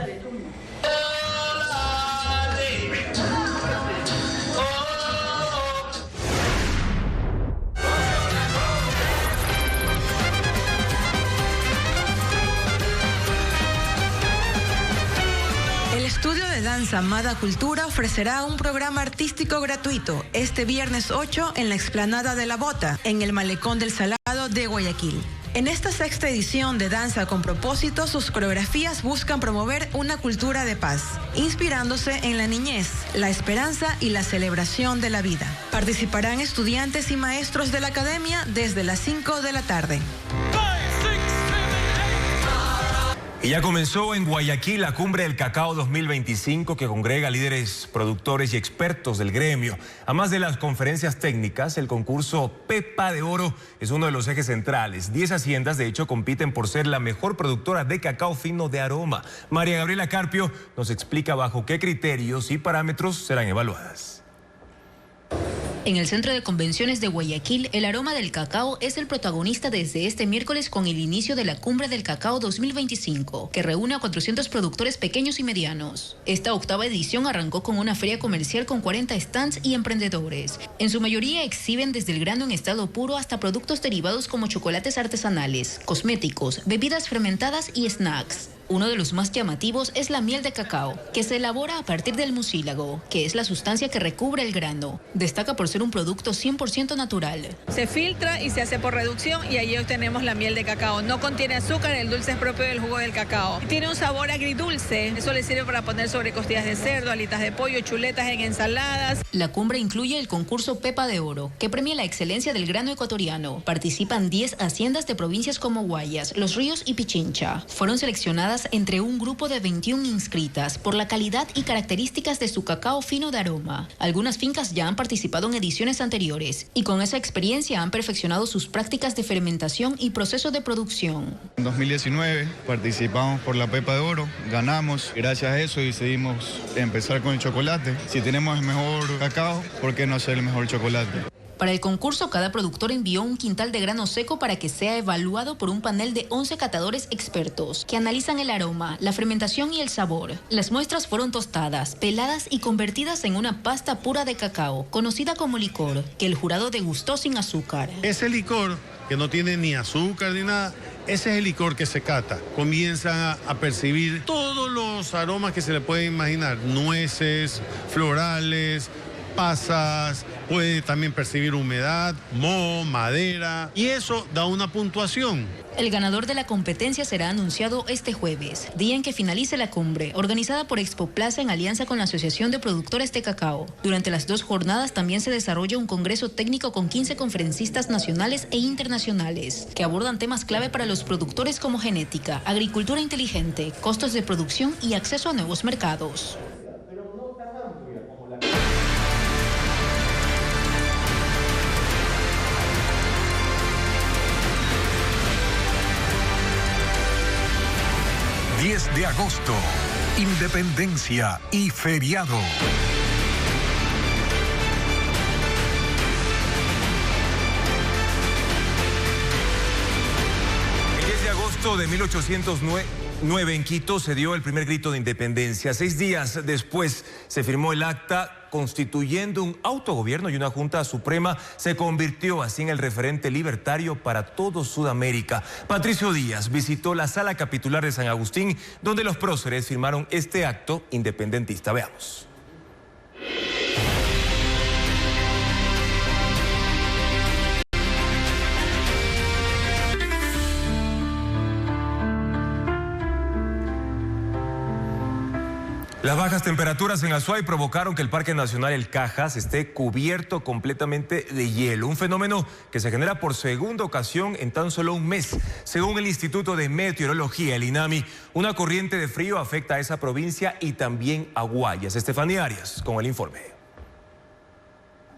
El estudio de danza Amada Cultura ofrecerá un programa artístico gratuito este viernes 8 en la explanada de La Bota, en el Malecón del Salado de Guayaquil. En esta sexta edición de Danza con Propósito, sus coreografías buscan promover una cultura de paz, inspirándose en la niñez, la esperanza y la celebración de la vida. Participarán estudiantes y maestros de la academia desde las 5 de la tarde. Y ya comenzó en Guayaquil la Cumbre del Cacao 2025 que congrega líderes, productores y expertos del gremio. Además de las conferencias técnicas, el concurso Pepa de Oro es uno de los ejes centrales. 10 haciendas, de hecho, compiten por ser la mejor productora de cacao fino de aroma. María Gabriela Carpio nos explica bajo qué criterios y parámetros serán evaluadas. En el Centro de Convenciones de Guayaquil, el aroma del cacao es el protagonista desde este miércoles con el inicio de la Cumbre del Cacao 2025, que reúne a 400 productores pequeños y medianos. Esta octava edición arrancó con una feria comercial con 40 stands y emprendedores. En su mayoría exhiben desde el grano en estado puro hasta productos derivados como chocolates artesanales, cosméticos, bebidas fermentadas y snacks. Uno de los más llamativos es la miel de cacao, que se elabora a partir del mucílago, que es la sustancia que recubre el grano. Destaca por ser un producto 100% natural. Se filtra y se hace por reducción y allí obtenemos la miel de cacao. No contiene azúcar, el dulce es propio del jugo del cacao. Tiene un sabor agridulce, eso le sirve para poner sobre costillas de cerdo, alitas de pollo, chuletas en ensaladas. La cumbre incluye el concurso Pepa de Oro, que premia la excelencia del grano ecuatoriano. Participan 10 haciendas de provincias como Guayas, Los Ríos y Pichincha. Fueron seleccionadas entre un grupo de 21 inscritas por la calidad y características de su cacao fino de aroma. Algunas fincas ya han participado en ediciones anteriores y con esa experiencia han perfeccionado sus prácticas de fermentación y proceso de producción. En 2019 participamos por la Pepa de Oro, ganamos. Gracias a eso decidimos empezar con el chocolate. Si tenemos el mejor cacao, ¿por qué no hacer el mejor chocolate? Para el concurso, cada productor envió un quintal de grano seco para que sea evaluado por un panel de 11 catadores expertos que analizan el aroma, la fermentación y el sabor. Las muestras fueron tostadas, peladas y convertidas en una pasta pura de cacao, conocida como licor, que el jurado degustó sin azúcar. Ese licor, que no tiene ni azúcar ni nada, ese es el licor que se cata. Comienza a percibir todos los aromas que se le pueden imaginar, nueces, florales, pasas, puede también percibir humedad, moho, madera, y eso da una puntuación. El ganador de la competencia será anunciado este jueves, día en que finalice la cumbre, organizada por Expo Plaza en alianza con la Asociación de Productores de Cacao. Durante las 2 jornadas también se desarrolla un congreso técnico con 15 conferencistas nacionales e internacionales, que abordan temas clave para los productores como genética, agricultura inteligente, costos de producción y acceso a nuevos mercados. De agosto, independencia y feriado. El 10 de agosto de 1809 en Quito se dio el primer grito de independencia. 6 días después se firmó el acta constituyendo un autogobierno y una Junta Suprema. Se convirtió así en el referente libertario para todo Sudamérica. Patricio Díaz visitó la sala capitular de San Agustín, donde los próceres firmaron este acto independentista. Veamos. Las bajas temperaturas en Azuay provocaron que el Parque Nacional El Cajas esté cubierto completamente de hielo, un fenómeno que se genera por segunda ocasión en tan solo un mes. Según el Instituto de Meteorología, el INAMI, una corriente de frío afecta a esa provincia y también a Guayas. Estefanía Arias con el informe.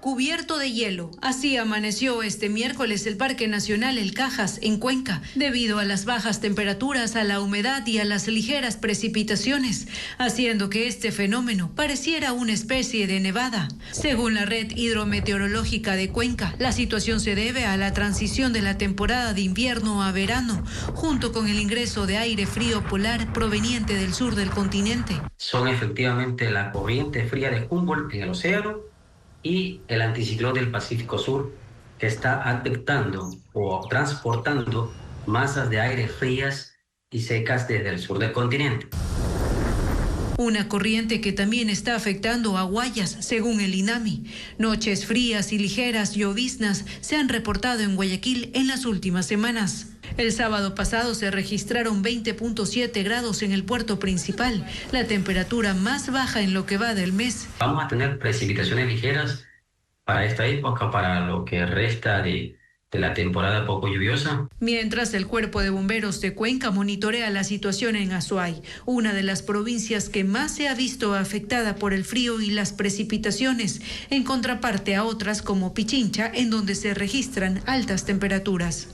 Cubierto de hielo. Así amaneció este miércoles el Parque Nacional El Cajas en Cuenca, debido a las bajas temperaturas, a la humedad y a las ligeras precipitaciones, haciendo que este fenómeno pareciera una especie de nevada. Según la Red Hidrometeorológica de Cuenca, la situación se debe a la transición de la temporada de invierno a verano, junto con el ingreso de aire frío polar proveniente del sur del continente. Son efectivamente la corriente fría de Humboldt en el océano y el anticiclón del Pacífico Sur, que está afectando o transportando masas de aire frías y secas desde el sur del continente. Una corriente que también está afectando a Guayas, según el INAMI. Noches frías y ligeras lloviznas se han reportado en Guayaquil en las últimas semanas. El sábado pasado se registraron 20.7 grados en el puerto principal, la temperatura más baja en lo que va del mes. Vamos a tener precipitaciones ligeras para esta época, para lo que resta de la temporada poco lluviosa. Mientras el Cuerpo de Bomberos de Cuenca monitorea la situación en Azuay, una de las provincias que más se ha visto afectada por el frío y las precipitaciones, en contraparte a otras como Pichincha, en donde se registran altas temperaturas.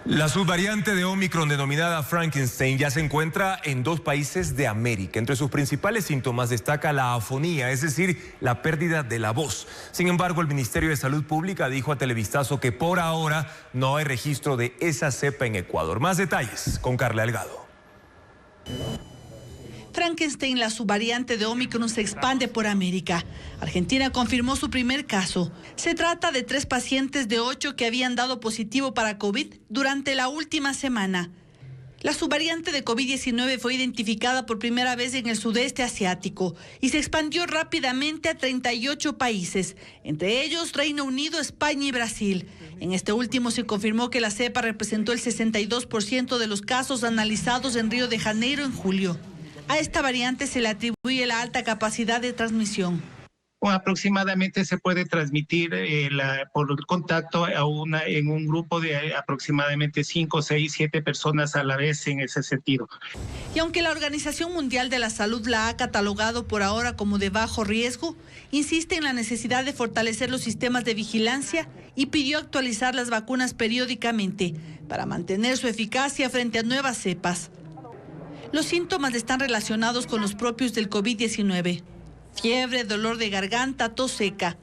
La subvariante de Omicron denominada Frankenstein ya se encuentra en 2 países de América. Entre sus principales síntomas destaca la afonía, es decir, la pérdida de la voz. Sin embargo, el Ministerio de Salud Pública dijo a Televistazo que por ahora no hay registro de esa cepa en Ecuador. Más detalles con Carla Delgado. Frankenstein, la subvariante de Omicron, se expande por América. Argentina confirmó su primer caso. Se trata de 3 pacientes de 8 que habían dado positivo para COVID durante la última semana. La subvariante de COVID-19 fue identificada por primera vez en el sudeste asiático y se expandió rápidamente a 38 países, entre ellos Reino Unido, España y Brasil. En este último se confirmó que la cepa representó el 62% de los casos analizados en Río de Janeiro en julio. A esta variante se le atribuye la alta capacidad de transmisión. Aproximadamente se puede transmitir por contacto en un grupo de aproximadamente 5, 6, 7 personas a la vez en ese sentido. Y aunque la Organización Mundial de la Salud la ha catalogado por ahora como de bajo riesgo, insiste en la necesidad de fortalecer los sistemas de vigilancia y pidió actualizar las vacunas periódicamente para mantener su eficacia frente a nuevas cepas. Los síntomas están relacionados con los propios del COVID-19. Fiebre, dolor de garganta, tos seca,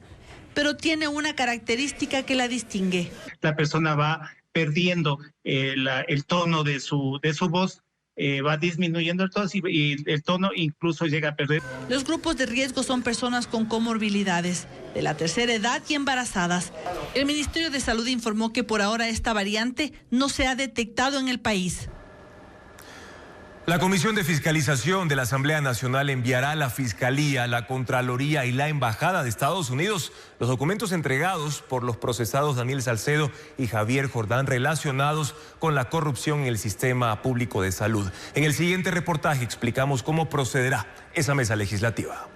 pero tiene una característica que la distingue. La persona va perdiendo el tono de su voz, va disminuyendo el tono y el tono incluso llega a perder. Los grupos de riesgo son personas con comorbilidades, de la tercera edad y embarazadas. El Ministerio de Salud informó que por ahora esta variante no se ha detectado en el país. La Comisión de Fiscalización de la Asamblea Nacional enviará a la Fiscalía, la Contraloría y la Embajada de Estados Unidos los documentos entregados por los procesados Daniel Salcedo y Javier Jordán relacionados con la corrupción en el sistema público de salud. En el siguiente reportaje explicamos cómo procederá esa mesa legislativa.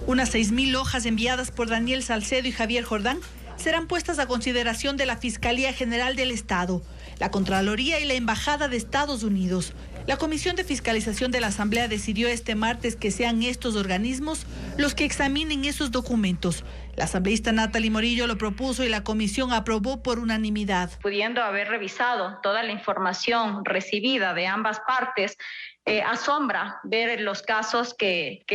Unas 6.000 hojas enviadas por Daniel Salcedo y Javier Jordán serán puestas a consideración de la Fiscalía General del Estado, la Contraloría y la Embajada de Estados Unidos. La Comisión de Fiscalización de la Asamblea decidió este martes que sean estos organismos los que examinen esos documentos. La asambleísta Natalie Morillo lo propuso y la comisión aprobó por unanimidad. Pudiendo haber revisado toda la información recibida de ambas partes, asombra ver los casos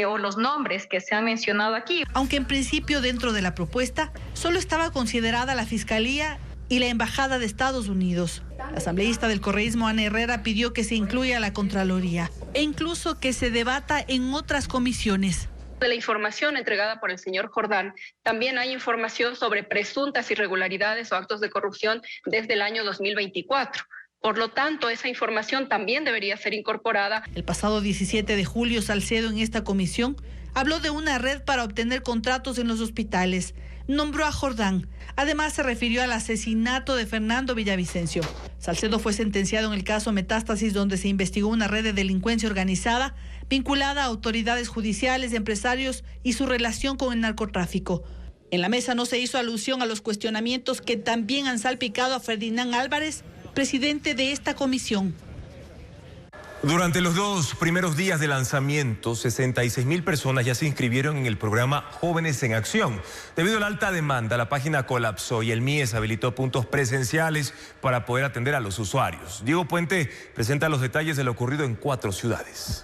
o los nombres que se han mencionado aquí. Aunque en principio dentro de la propuesta solo estaba considerada la Fiscalía y la Embajada de Estados Unidos. La asambleísta del correísmo Ana Herrera pidió que se incluya la Contraloría e incluso que se debata en otras comisiones. De la información entregada por el señor Jordán, también hay información sobre presuntas irregularidades o actos de corrupción desde el año 2024. Por lo tanto, esa información también debería ser incorporada. El pasado 17 de julio, Salcedo en esta comisión habló de una red para obtener contratos en los hospitales. Nombró a Jordán. Además, se refirió al asesinato de Fernando Villavicencio. Salcedo fue sentenciado en el caso Metástasis, donde se investigó una red de delincuencia organizada vinculada a autoridades judiciales, empresarios y su relación con el narcotráfico. En la mesa no se hizo alusión a los cuestionamientos que también han salpicado a Ferdinand Álvarez, presidente de esta comisión. Durante los 2 primeros días de lanzamiento, 66.000 personas ya se inscribieron en el programa Jóvenes en Acción. Debido a la alta demanda, la página colapsó y el MIES habilitó puntos presenciales para poder atender a los usuarios. Diego Puente presenta los detalles de lo ocurrido en 4 ciudades.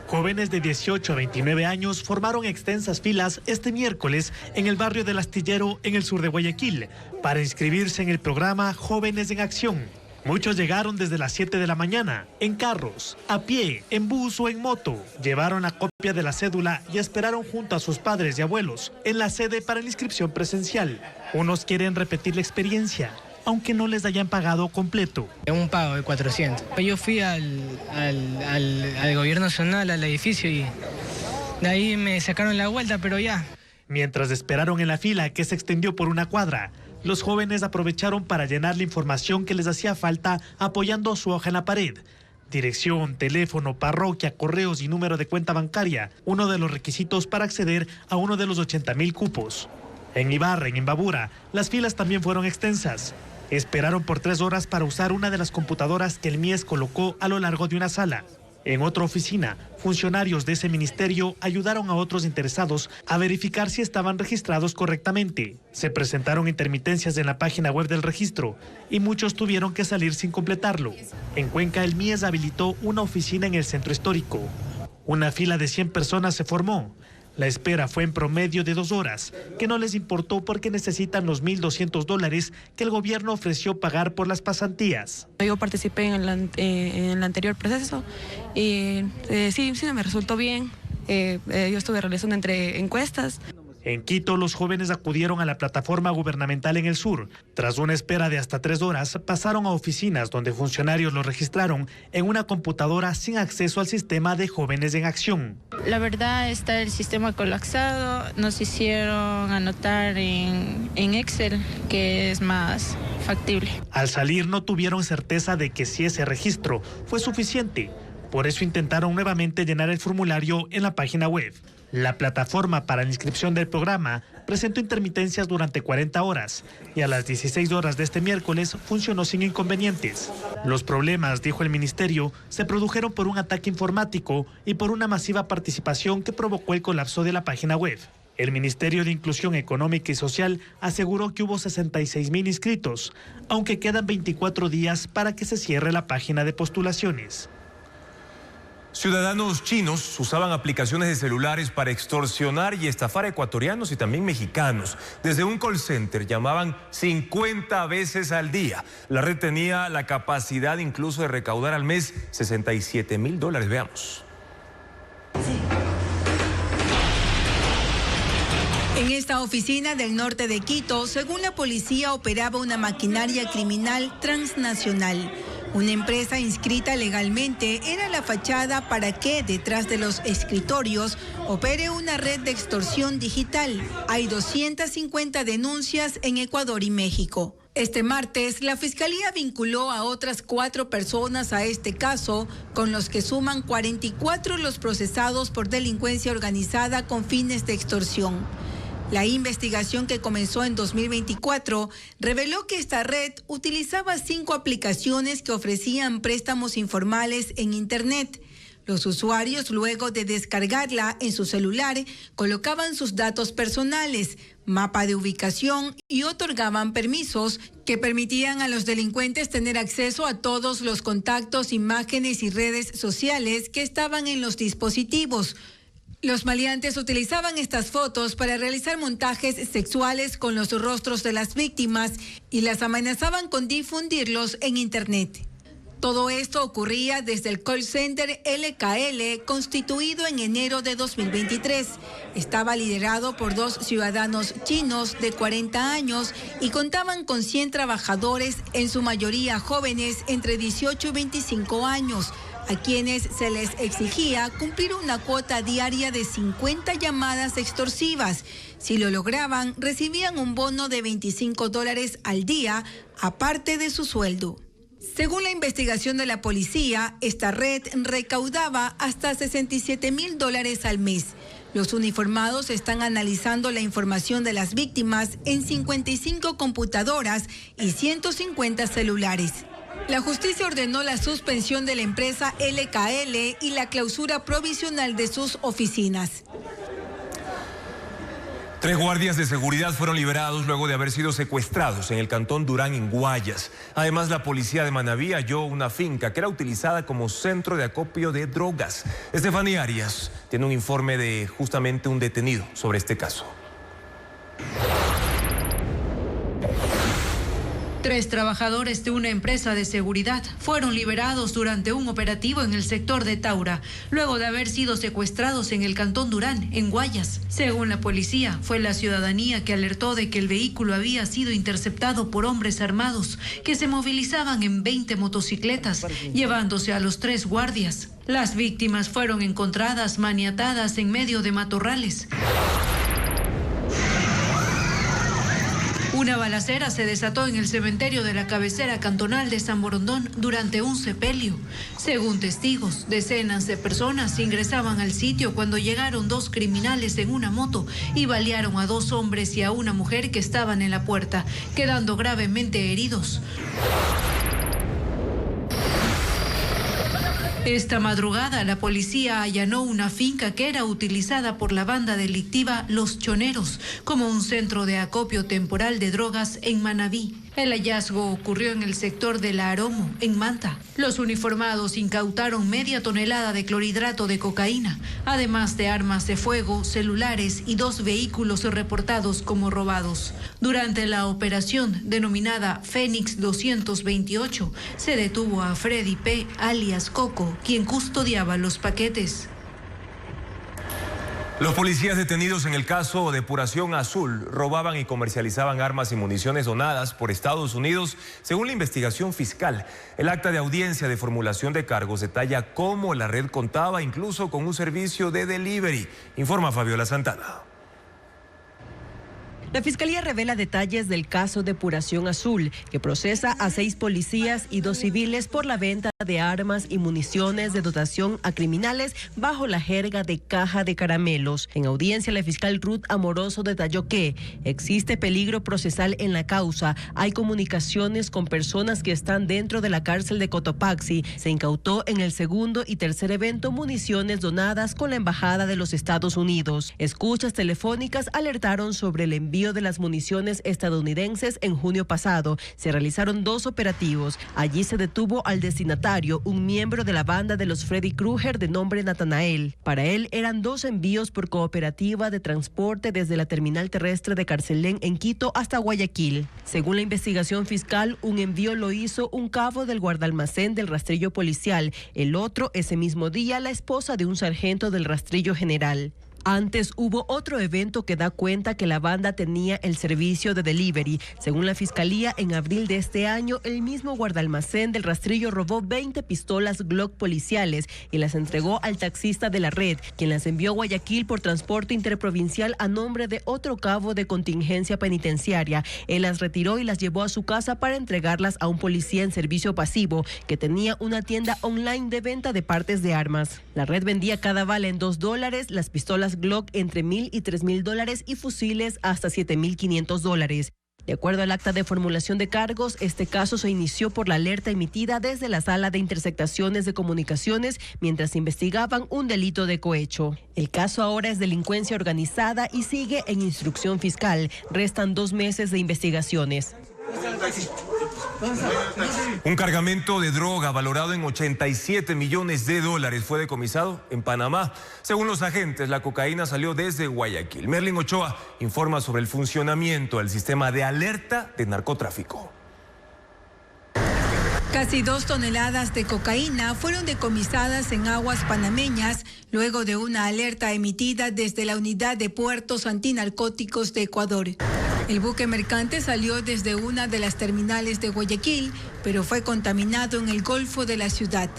Jóvenes de 18 a 29 años formaron extensas filas este miércoles en el barrio del Astillero, en el sur de Guayaquil, para inscribirse en el programa Jóvenes en Acción. Muchos llegaron desde las 7 de la mañana, en carros, a pie, en bus o en moto. Llevaron la copia de la cédula y esperaron junto a sus padres y abuelos en la sede para la inscripción presencial. Unos quieren repetir la experiencia, aunque no les hayan pagado completo. Un pago de 400. Yo fui al gobierno nacional, al edificio, y de ahí me sacaron la vuelta, pero ya. Mientras esperaron en la fila, que se extendió por una cuadra, los jóvenes aprovecharon para llenar la información que les hacía falta apoyando su hoja en la pared. Dirección, teléfono, parroquia, correos y número de cuenta bancaria, uno de los requisitos para acceder a uno de los 80.000 cupos. En Ibarra, en Imbabura, las filas también fueron extensas. Esperaron por 3 horas para usar una de las computadoras que el MIES colocó a lo largo de una sala. En otra oficina, funcionarios de ese ministerio ayudaron a otros interesados a verificar si estaban registrados correctamente. Se presentaron intermitencias en la página web del registro y muchos tuvieron que salir sin completarlo. En Cuenca, el MIES habilitó una oficina en el centro histórico. Una fila de 100 personas se formó. La espera fue en promedio de 2 horas, que no les importó porque necesitan los $1,200 que el gobierno ofreció pagar por las pasantías. Yo participé en el anterior proceso y sí, me resultó bien. Yo estuve realizando encuestas. En Quito, los jóvenes acudieron a la plataforma gubernamental en el sur. Tras una espera de hasta 3 horas, pasaron a oficinas donde funcionarios los registraron en una computadora sin acceso al sistema de Jóvenes en Acción. La verdad está el sistema colapsado. Nos hicieron anotar en Excel, que es más factible. Al salir no tuvieron certeza de que si ese registro fue suficiente. Por eso intentaron nuevamente llenar el formulario en la página web. La plataforma para la inscripción del programa presentó intermitencias durante 40 horas y a las 16 horas de este miércoles funcionó sin inconvenientes. Los problemas, dijo el ministerio, se produjeron por un ataque informático y por una masiva participación que provocó el colapso de la página web. El Ministerio de Inclusión Económica y Social aseguró que hubo 66,000 inscritos, aunque quedan 24 días para que se cierre la página de postulaciones. Ciudadanos chinos usaban aplicaciones de celulares para extorsionar y estafar a ecuatorianos y también mexicanos. Desde un call center llamaban 50 veces al día. La red tenía la capacidad incluso de recaudar al mes $67,000. Veamos. En esta oficina del norte de Quito, según la policía, operaba una maquinaria criminal transnacional. Una empresa inscrita legalmente era la fachada para que, detrás de los escritorios, opere una red de extorsión digital. Hay 250 denuncias en Ecuador y México. Este martes, la Fiscalía vinculó a otras 4 personas a este caso, con los que suman 44 los procesados por delincuencia organizada con fines de extorsión. La investigación, que comenzó en 2024, reveló que esta red utilizaba 5 aplicaciones que ofrecían préstamos informales en Internet. Los usuarios, luego de descargarla en su celular, colocaban sus datos personales, mapa de ubicación y otorgaban permisos que permitían a los delincuentes tener acceso a todos los contactos, imágenes y redes sociales que estaban en los dispositivos. Los maleantes utilizaban estas fotos para realizar montajes sexuales con los rostros de las víctimas y las amenazaban con difundirlos en Internet. Todo esto ocurría desde el call center LKL, constituido en enero de 2023. Estaba liderado por 2 ciudadanos chinos de 40 años y contaban con 100 trabajadores, en su mayoría jóvenes entre 18 y 25 años, a quienes se les exigía cumplir una cuota diaria de 50 llamadas extorsivas. Si lo lograban, recibían un bono de $25 al día, aparte de su sueldo. Según la investigación de la policía, esta red recaudaba hasta $67,000 al mes. Los uniformados están analizando la información de las víctimas en 55 computadoras y 150 celulares. La justicia ordenó la suspensión de la empresa LKL y la clausura provisional de sus oficinas. 3 guardias de seguridad fueron liberados luego de haber sido secuestrados en el cantón Durán, en Guayas. Además, la policía de Manabí halló una finca que era utilizada como centro de acopio de drogas. Estefanía Arias tiene un informe de justamente un detenido sobre este caso. 3 trabajadores de una empresa de seguridad fueron liberados durante un operativo en el sector de Taura, luego de haber sido secuestrados en el cantón Durán, en Guayas. Según la policía, fue la ciudadanía que alertó de que el vehículo había sido interceptado por hombres armados que se movilizaban en 20 motocicletas, llevándose a los 3 guardias. Las víctimas fueron encontradas maniatadas en medio de matorrales. Una balacera se desató en el cementerio de la cabecera cantonal de San Borondón durante un sepelio. Según testigos, decenas de personas ingresaban al sitio cuando llegaron 2 criminales en una moto y balearon a 2 hombres y a una mujer que estaban en la puerta, quedando gravemente heridos. Esta madrugada, la policía allanó una finca que era utilizada por la banda delictiva Los Choneros como un centro de acopio temporal de drogas en Manabí. El hallazgo ocurrió en el sector de La Aromo, en Manta. Los uniformados incautaron media tonelada de clorhidrato de cocaína, además de armas de fuego, celulares y 2 vehículos reportados como robados. Durante la operación denominada Fénix 228, se detuvo a Freddy P., alias Coco, quien custodiaba los paquetes. Los policías detenidos en el caso Depuración Azul robaban y comercializaban armas y municiones donadas por Estados Unidos, según la investigación fiscal. El acta de audiencia de formulación de cargos detalla cómo la red contaba incluso con un servicio de delivery, informa Fabiola Santana. La Fiscalía revela detalles del caso Depuración Azul, que procesa a 6 policías y 2 civiles por la venta de armas y municiones de dotación a criminales bajo la jerga de caja de caramelos. En audiencia, la fiscal Ruth Amoroso detalló que existe peligro procesal en la causa, hay comunicaciones con personas que están dentro de la cárcel de Cotopaxi. Se incautó en el segundo y tercer evento municiones donadas con la Embajada de los Estados Unidos. Escuchas telefónicas alertaron sobre el envío de las municiones estadounidenses en junio pasado. Se realizaron 2 operativos. Allí se detuvo al destinatario, un miembro de la banda de los Freddy Krueger de nombre Natanael. Para él eran 2 envíos por cooperativa de transporte desde la terminal terrestre de Carcelén en Quito hasta Guayaquil. Según la investigación fiscal, un envío lo hizo un cabo del guardalmacén del rastrillo policial. El otro, ese mismo día, la esposa de un sargento del rastrillo general. Antes hubo otro evento que da cuenta que la banda tenía el servicio de delivery. Según la Fiscalía, en abril de este año, el mismo guardalmacén del rastrillo robó 20 pistolas Glock policiales y las entregó al taxista de la red, quien las envió a Guayaquil por transporte interprovincial a nombre de otro cabo de contingencia penitenciaria. Él las retiró y las llevó a su casa para entregarlas a un policía en servicio pasivo que tenía una tienda online de venta de partes de armas. La red vendía cada bala en $2, las pistolas Glock entre $1,000 y $3,000 y fusiles hasta $7,500. De acuerdo al acta de formulación de cargos, este caso se inició por la alerta emitida desde la Sala de Intersectaciones de Comunicaciones mientras investigaban un delito de cohecho. El caso ahora es delincuencia organizada y sigue en instrucción fiscal. Restan 2 meses de investigaciones. Un cargamento de droga valorado en $87 millones fue decomisado en Panamá. Según los agentes, la cocaína salió desde Guayaquil. Merlin Ochoa informa sobre el funcionamiento del sistema de alerta de narcotráfico. Casi 2 toneladas de cocaína fueron decomisadas en aguas panameñas luego de una alerta emitida desde la Unidad de Puertos Antinarcóticos de Ecuador. El buque mercante salió desde una de las terminales de Guayaquil, pero fue contaminado en el Golfo de la ciudad.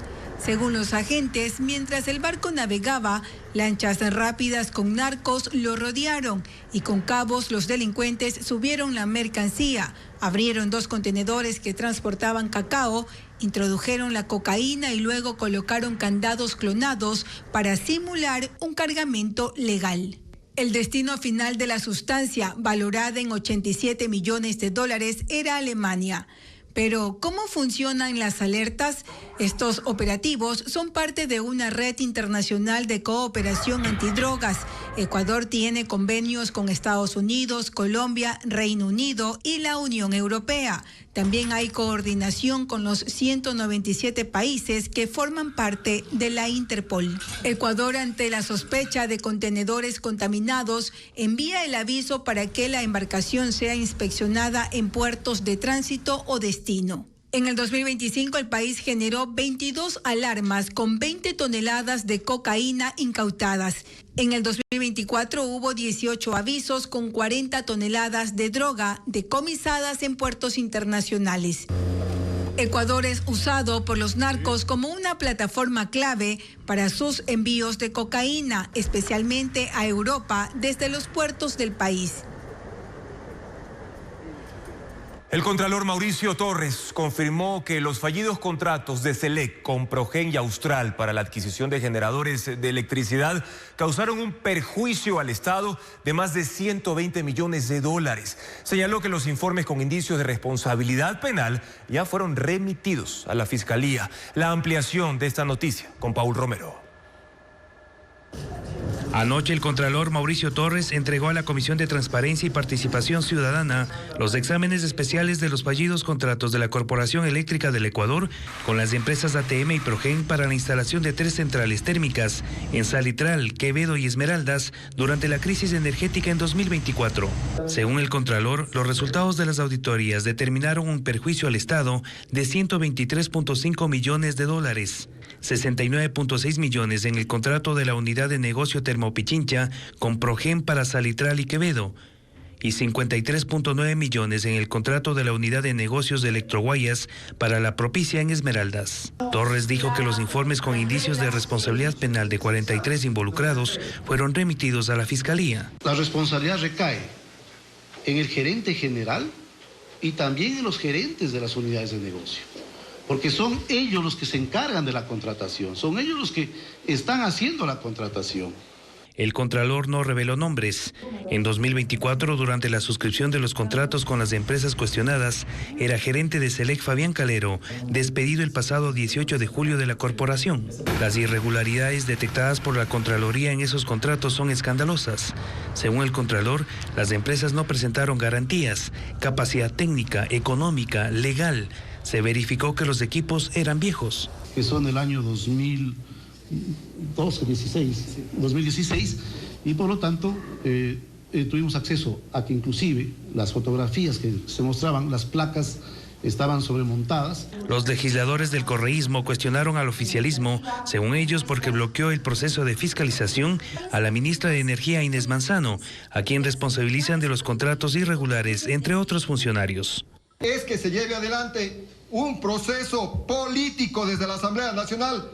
Según los agentes, mientras el barco navegaba, lanchas rápidas con narcos lo rodearon y con cabos los delincuentes subieron la mercancía, abrieron 2 contenedores que transportaban cacao, introdujeron la cocaína y luego colocaron candados clonados para simular un cargamento legal. El destino final de la sustancia, valorada en $87 millones, era Alemania. Pero, ¿cómo funcionan las alertas? Estos operativos son parte de una red internacional de cooperación antidrogas. Ecuador tiene convenios con Estados Unidos, Colombia, Reino Unido y la Unión Europea. También hay coordinación con los 197 países que forman parte de la Interpol. Ecuador, ante la sospecha de contenedores contaminados, envía el aviso para que la embarcación sea inspeccionada en puertos de tránsito o destino. En el 2025, el país generó 22 alarmas con 20 toneladas de cocaína incautadas. En el 2024 hubo 18 avisos con 40 toneladas de droga decomisadas en puertos internacionales. Ecuador es usado por los narcos como una plataforma clave para sus envíos de cocaína, especialmente a Europa, desde los puertos del país. El contralor Mauricio Torres confirmó que los fallidos contratos de Selec con Progen y Austral para la adquisición de generadores de electricidad causaron un perjuicio al Estado de más de $120 millones. Señaló que los informes con indicios de responsabilidad penal ya fueron remitidos a la Fiscalía. La ampliación de esta noticia con Paul Romero. Anoche el contralor Mauricio Torres entregó a la Comisión de Transparencia y Participación Ciudadana los exámenes especiales de los fallidos contratos de la Corporación Eléctrica del Ecuador con las empresas ATM y Progen para la instalación de 3 centrales térmicas en Salitral, Quevedo y Esmeraldas durante la crisis energética en 2024. Según el contralor, los resultados de las auditorías determinaron un perjuicio al Estado de $123.5 millones, 69.6 millones en el contrato de la unidad unidad de negocio Termopichincha con Progen para Salitral y Quevedo, y 53.9 millones en el contrato de la unidad de negocios de Electroguayas para la Propicia en Esmeraldas. Torres dijo que los informes con indicios de responsabilidad penal de 43 involucrados fueron remitidos a la Fiscalía. La responsabilidad recae en el gerente general y también en los gerentes de las unidades de negocio, porque son ellos los que se encargan de la contratación, son ellos los que están haciendo la contratación. El Contralor no reveló nombres. En 2024, durante la suscripción de los contratos con las empresas cuestionadas, era gerente de Selec Fabián Calero, despedido el pasado 18 de julio de la corporación. Las irregularidades detectadas por la Contraloría en esos contratos son escandalosas. Según el Contralor, las empresas no presentaron garantías, capacidad técnica, económica, legal. Se verificó que los equipos eran viejos. Que son del año 2016, y por lo tanto tuvimos acceso a que inclusive las fotografías que se mostraban, las placas estaban sobremontadas. Los legisladores del correísmo cuestionaron al oficialismo, según ellos, porque bloqueó el proceso de fiscalización a la ministra de Energía Inés Manzano, a quien responsabilizan de los contratos irregulares, entre otros funcionarios. Es que se lleve adelante un proceso político desde la Asamblea Nacional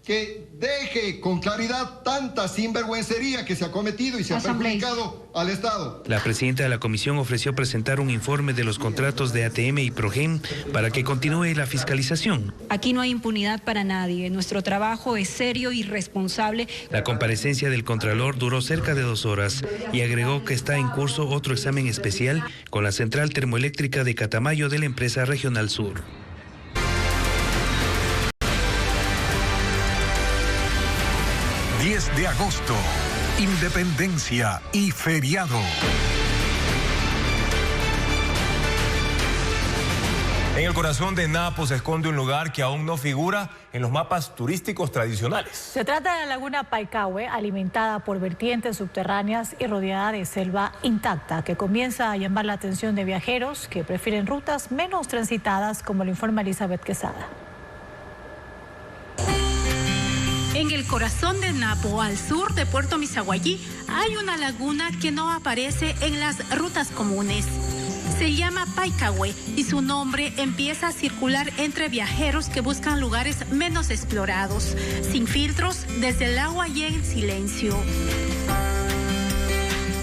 que deje con claridad tanta sinvergüencería que se ha cometido y se ha perjudicado al Estado. La presidenta de la comisión ofreció presentar un informe de los contratos de ATM y Progen para que continúe la fiscalización. Aquí no hay impunidad para nadie. Nuestro trabajo es serio y responsable. La comparecencia del Contralor duró cerca de 2 horas y agregó que está en curso otro examen especial con la central termoeléctrica de Catamayo de la empresa Regional Sur. 10 de agosto, Independencia y feriado. En el corazón de Napo se esconde un lugar que aún no figura en los mapas turísticos tradicionales. Se trata de la laguna Paicahue, alimentada por vertientes subterráneas y rodeada de selva intacta, que comienza a llamar la atención de viajeros que prefieren rutas menos transitadas, como lo informa Elizabeth Quesada. En el corazón de Napo, al sur de Puerto Misaguayí, hay una laguna que no aparece en las rutas comunes. Se llama Paicahue y su nombre empieza a circular entre viajeros que buscan lugares menos explorados, sin filtros, desde el agua y en silencio.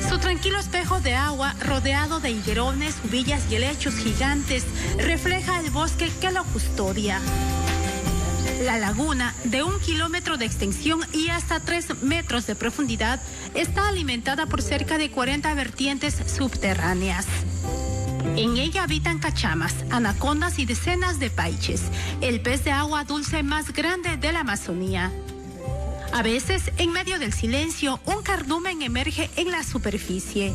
Su tranquilo espejo de agua, rodeado de higuerones, ubillas y helechos gigantes, refleja el bosque que lo custodia. La laguna, de 1 kilómetro de extensión y hasta 3 metros de profundidad, está alimentada por cerca de 40 vertientes subterráneas. En ella habitan cachamas, anacondas y decenas de paiches, el pez de agua dulce más grande de la Amazonía. A veces, en medio del silencio, un cardumen emerge en la superficie.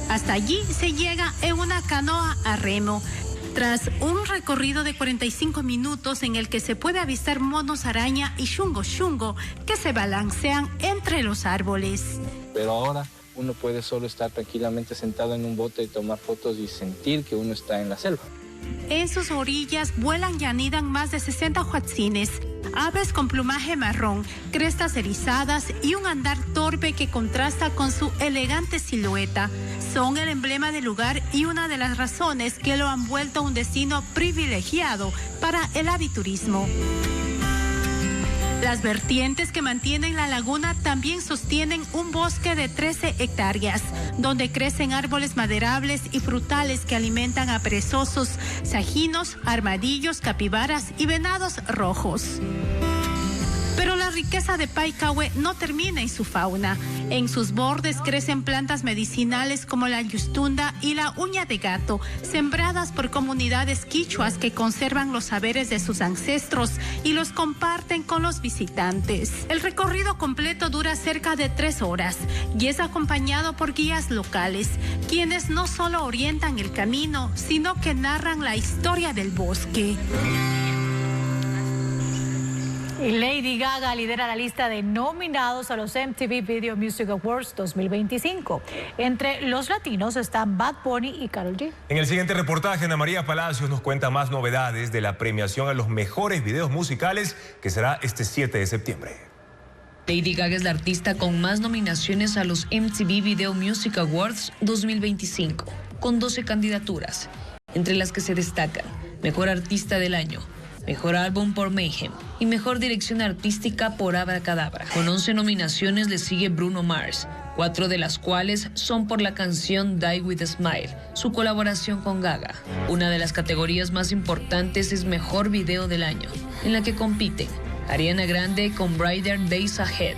Hasta allí se llega en una canoa a remo, tras un recorrido de 45 minutos en el que se puede avistar monos araña y chungo que se balancean entre los árboles. Pero ahora uno puede solo estar tranquilamente sentado en un bote y tomar fotos y sentir que uno está en la selva. En sus orillas vuelan y anidan más de 60 huatzines, aves con plumaje marrón, crestas erizadas y un andar torpe que contrasta con su elegante silueta. Son el emblema del lugar y una de las razones que lo han vuelto un destino privilegiado para el aviturismo. Las vertientes que mantienen la laguna también sostienen un bosque de 13 hectáreas, donde crecen árboles maderables y frutales que alimentan a perezosos, sajinos, armadillos, capibaras y venados rojos. Pero la riqueza de Paicahue no termina en su fauna. En sus bordes crecen plantas medicinales como la yustunda y la uña de gato, sembradas por comunidades quichuas que conservan los saberes de sus ancestros y los comparten con los visitantes. El recorrido completo dura cerca de 3 horas y es acompañado por guías locales, quienes no solo orientan el camino, sino que narran la historia del bosque. Y Lady Gaga lidera la lista de nominados a los MTV Video Music Awards 2025. Entre los latinos están Bad Bunny y Karol G. En el siguiente reportaje, Ana María Palacios nos cuenta más novedades de la premiación a los mejores videos musicales que será este 7 de septiembre. Lady Gaga es la artista con más nominaciones a los MTV Video Music Awards 2025, con 12 candidaturas, entre las que se destacan Mejor Artista del Año, Mejor Álbum por Mayhem y Mejor Dirección Artística por Abracadabra. Con 11 nominaciones le sigue Bruno Mars, 4 de las cuales son por la canción Die With a Smile, su colaboración con Gaga. Una de las categorías más importantes es Mejor Video del Año, en la que compiten Ariana Grande con Brighter Days Ahead,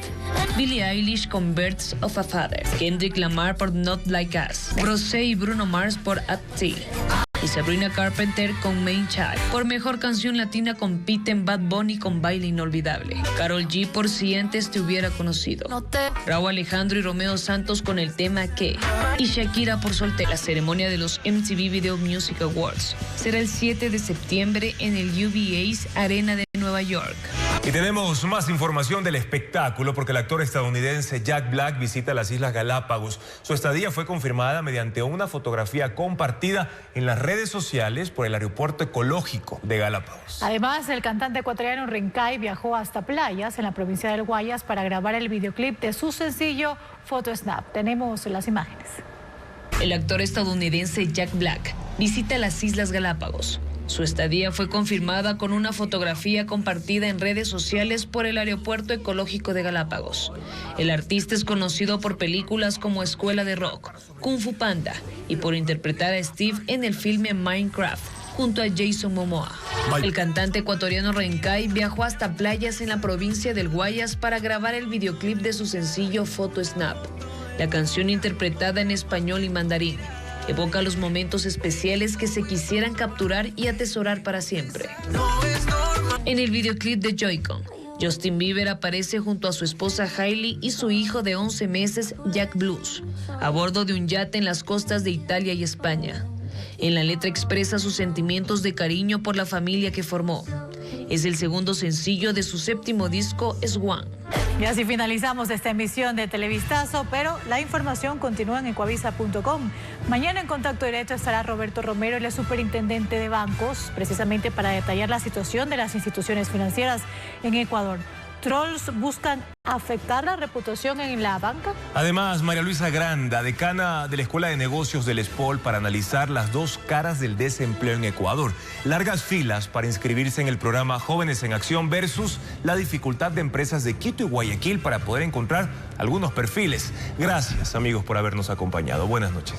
Billie Eilish con Birds of a Father, Kendrick Lamar por Not Like Us, Brosé y Bruno Mars por At Sea, y Sabrina Carpenter con Main Child. Por Mejor Canción Latina compiten Bad Bunny con Baile Inolvidable, Karol G por Si Antes Te Hubiera Conocido, Rauw Alejandro y Romeo Santos con el tema Que, y Shakira por Soltera. La ceremonia de los MTV Video Music Awards será el 7 de septiembre en el UBS Arena de Nueva York. Y tenemos más información del espectáculo porque el actor estadounidense Jack Black visita las Islas Galápagos. Su estadía fue confirmada mediante una fotografía compartida en las redes sociales por el aeropuerto ecológico de Galápagos. Además, el cantante ecuatoriano Rencay viajó hasta Playas, en la provincia del Guayas, para grabar el videoclip de su sencillo Photo Snap. Tenemos las imágenes. El actor estadounidense Jack Black visita las Islas Galápagos. Su estadía fue confirmada con una fotografía compartida en redes sociales por el Aeropuerto Ecológico de Galápagos. El artista es conocido por películas como Escuela de Rock, Kung Fu Panda y por interpretar a Steve en el filme Minecraft junto a Jason Momoa. El cantante ecuatoriano Rencay viajó hasta Playas en la provincia del Guayas para grabar el videoclip de su sencillo Photo Snap. La canción, interpretada en español y mandarín, evoca los momentos especiales que se quisieran capturar y atesorar para siempre. En el videoclip de Joy-Con, Justin Bieber aparece junto a su esposa Hailey y su hijo de 11 meses, Jack Blues, a bordo de un yate en las costas de Italia y España. En la letra expresa sus sentimientos de cariño por la familia que formó. Es el segundo sencillo de su 7º disco, Swan. Y así finalizamos esta emisión de Televistazo, pero la información continúa en ecuavisa.com. Mañana en contacto directo estará Roberto Romero, el superintendente de bancos, precisamente para detallar la situación de las instituciones financieras en Ecuador. ¿Trolls buscan afectar la reputación en la banca? Además, María Luisa Granda, decana de la Escuela de Negocios del ESPOL, para analizar las dos caras del desempleo en Ecuador. Largas filas para inscribirse en el programa Jóvenes en Acción versus la dificultad de empresas de Quito y Guayaquil para poder encontrar algunos perfiles. Gracias, amigos, por habernos acompañado. Buenas noches.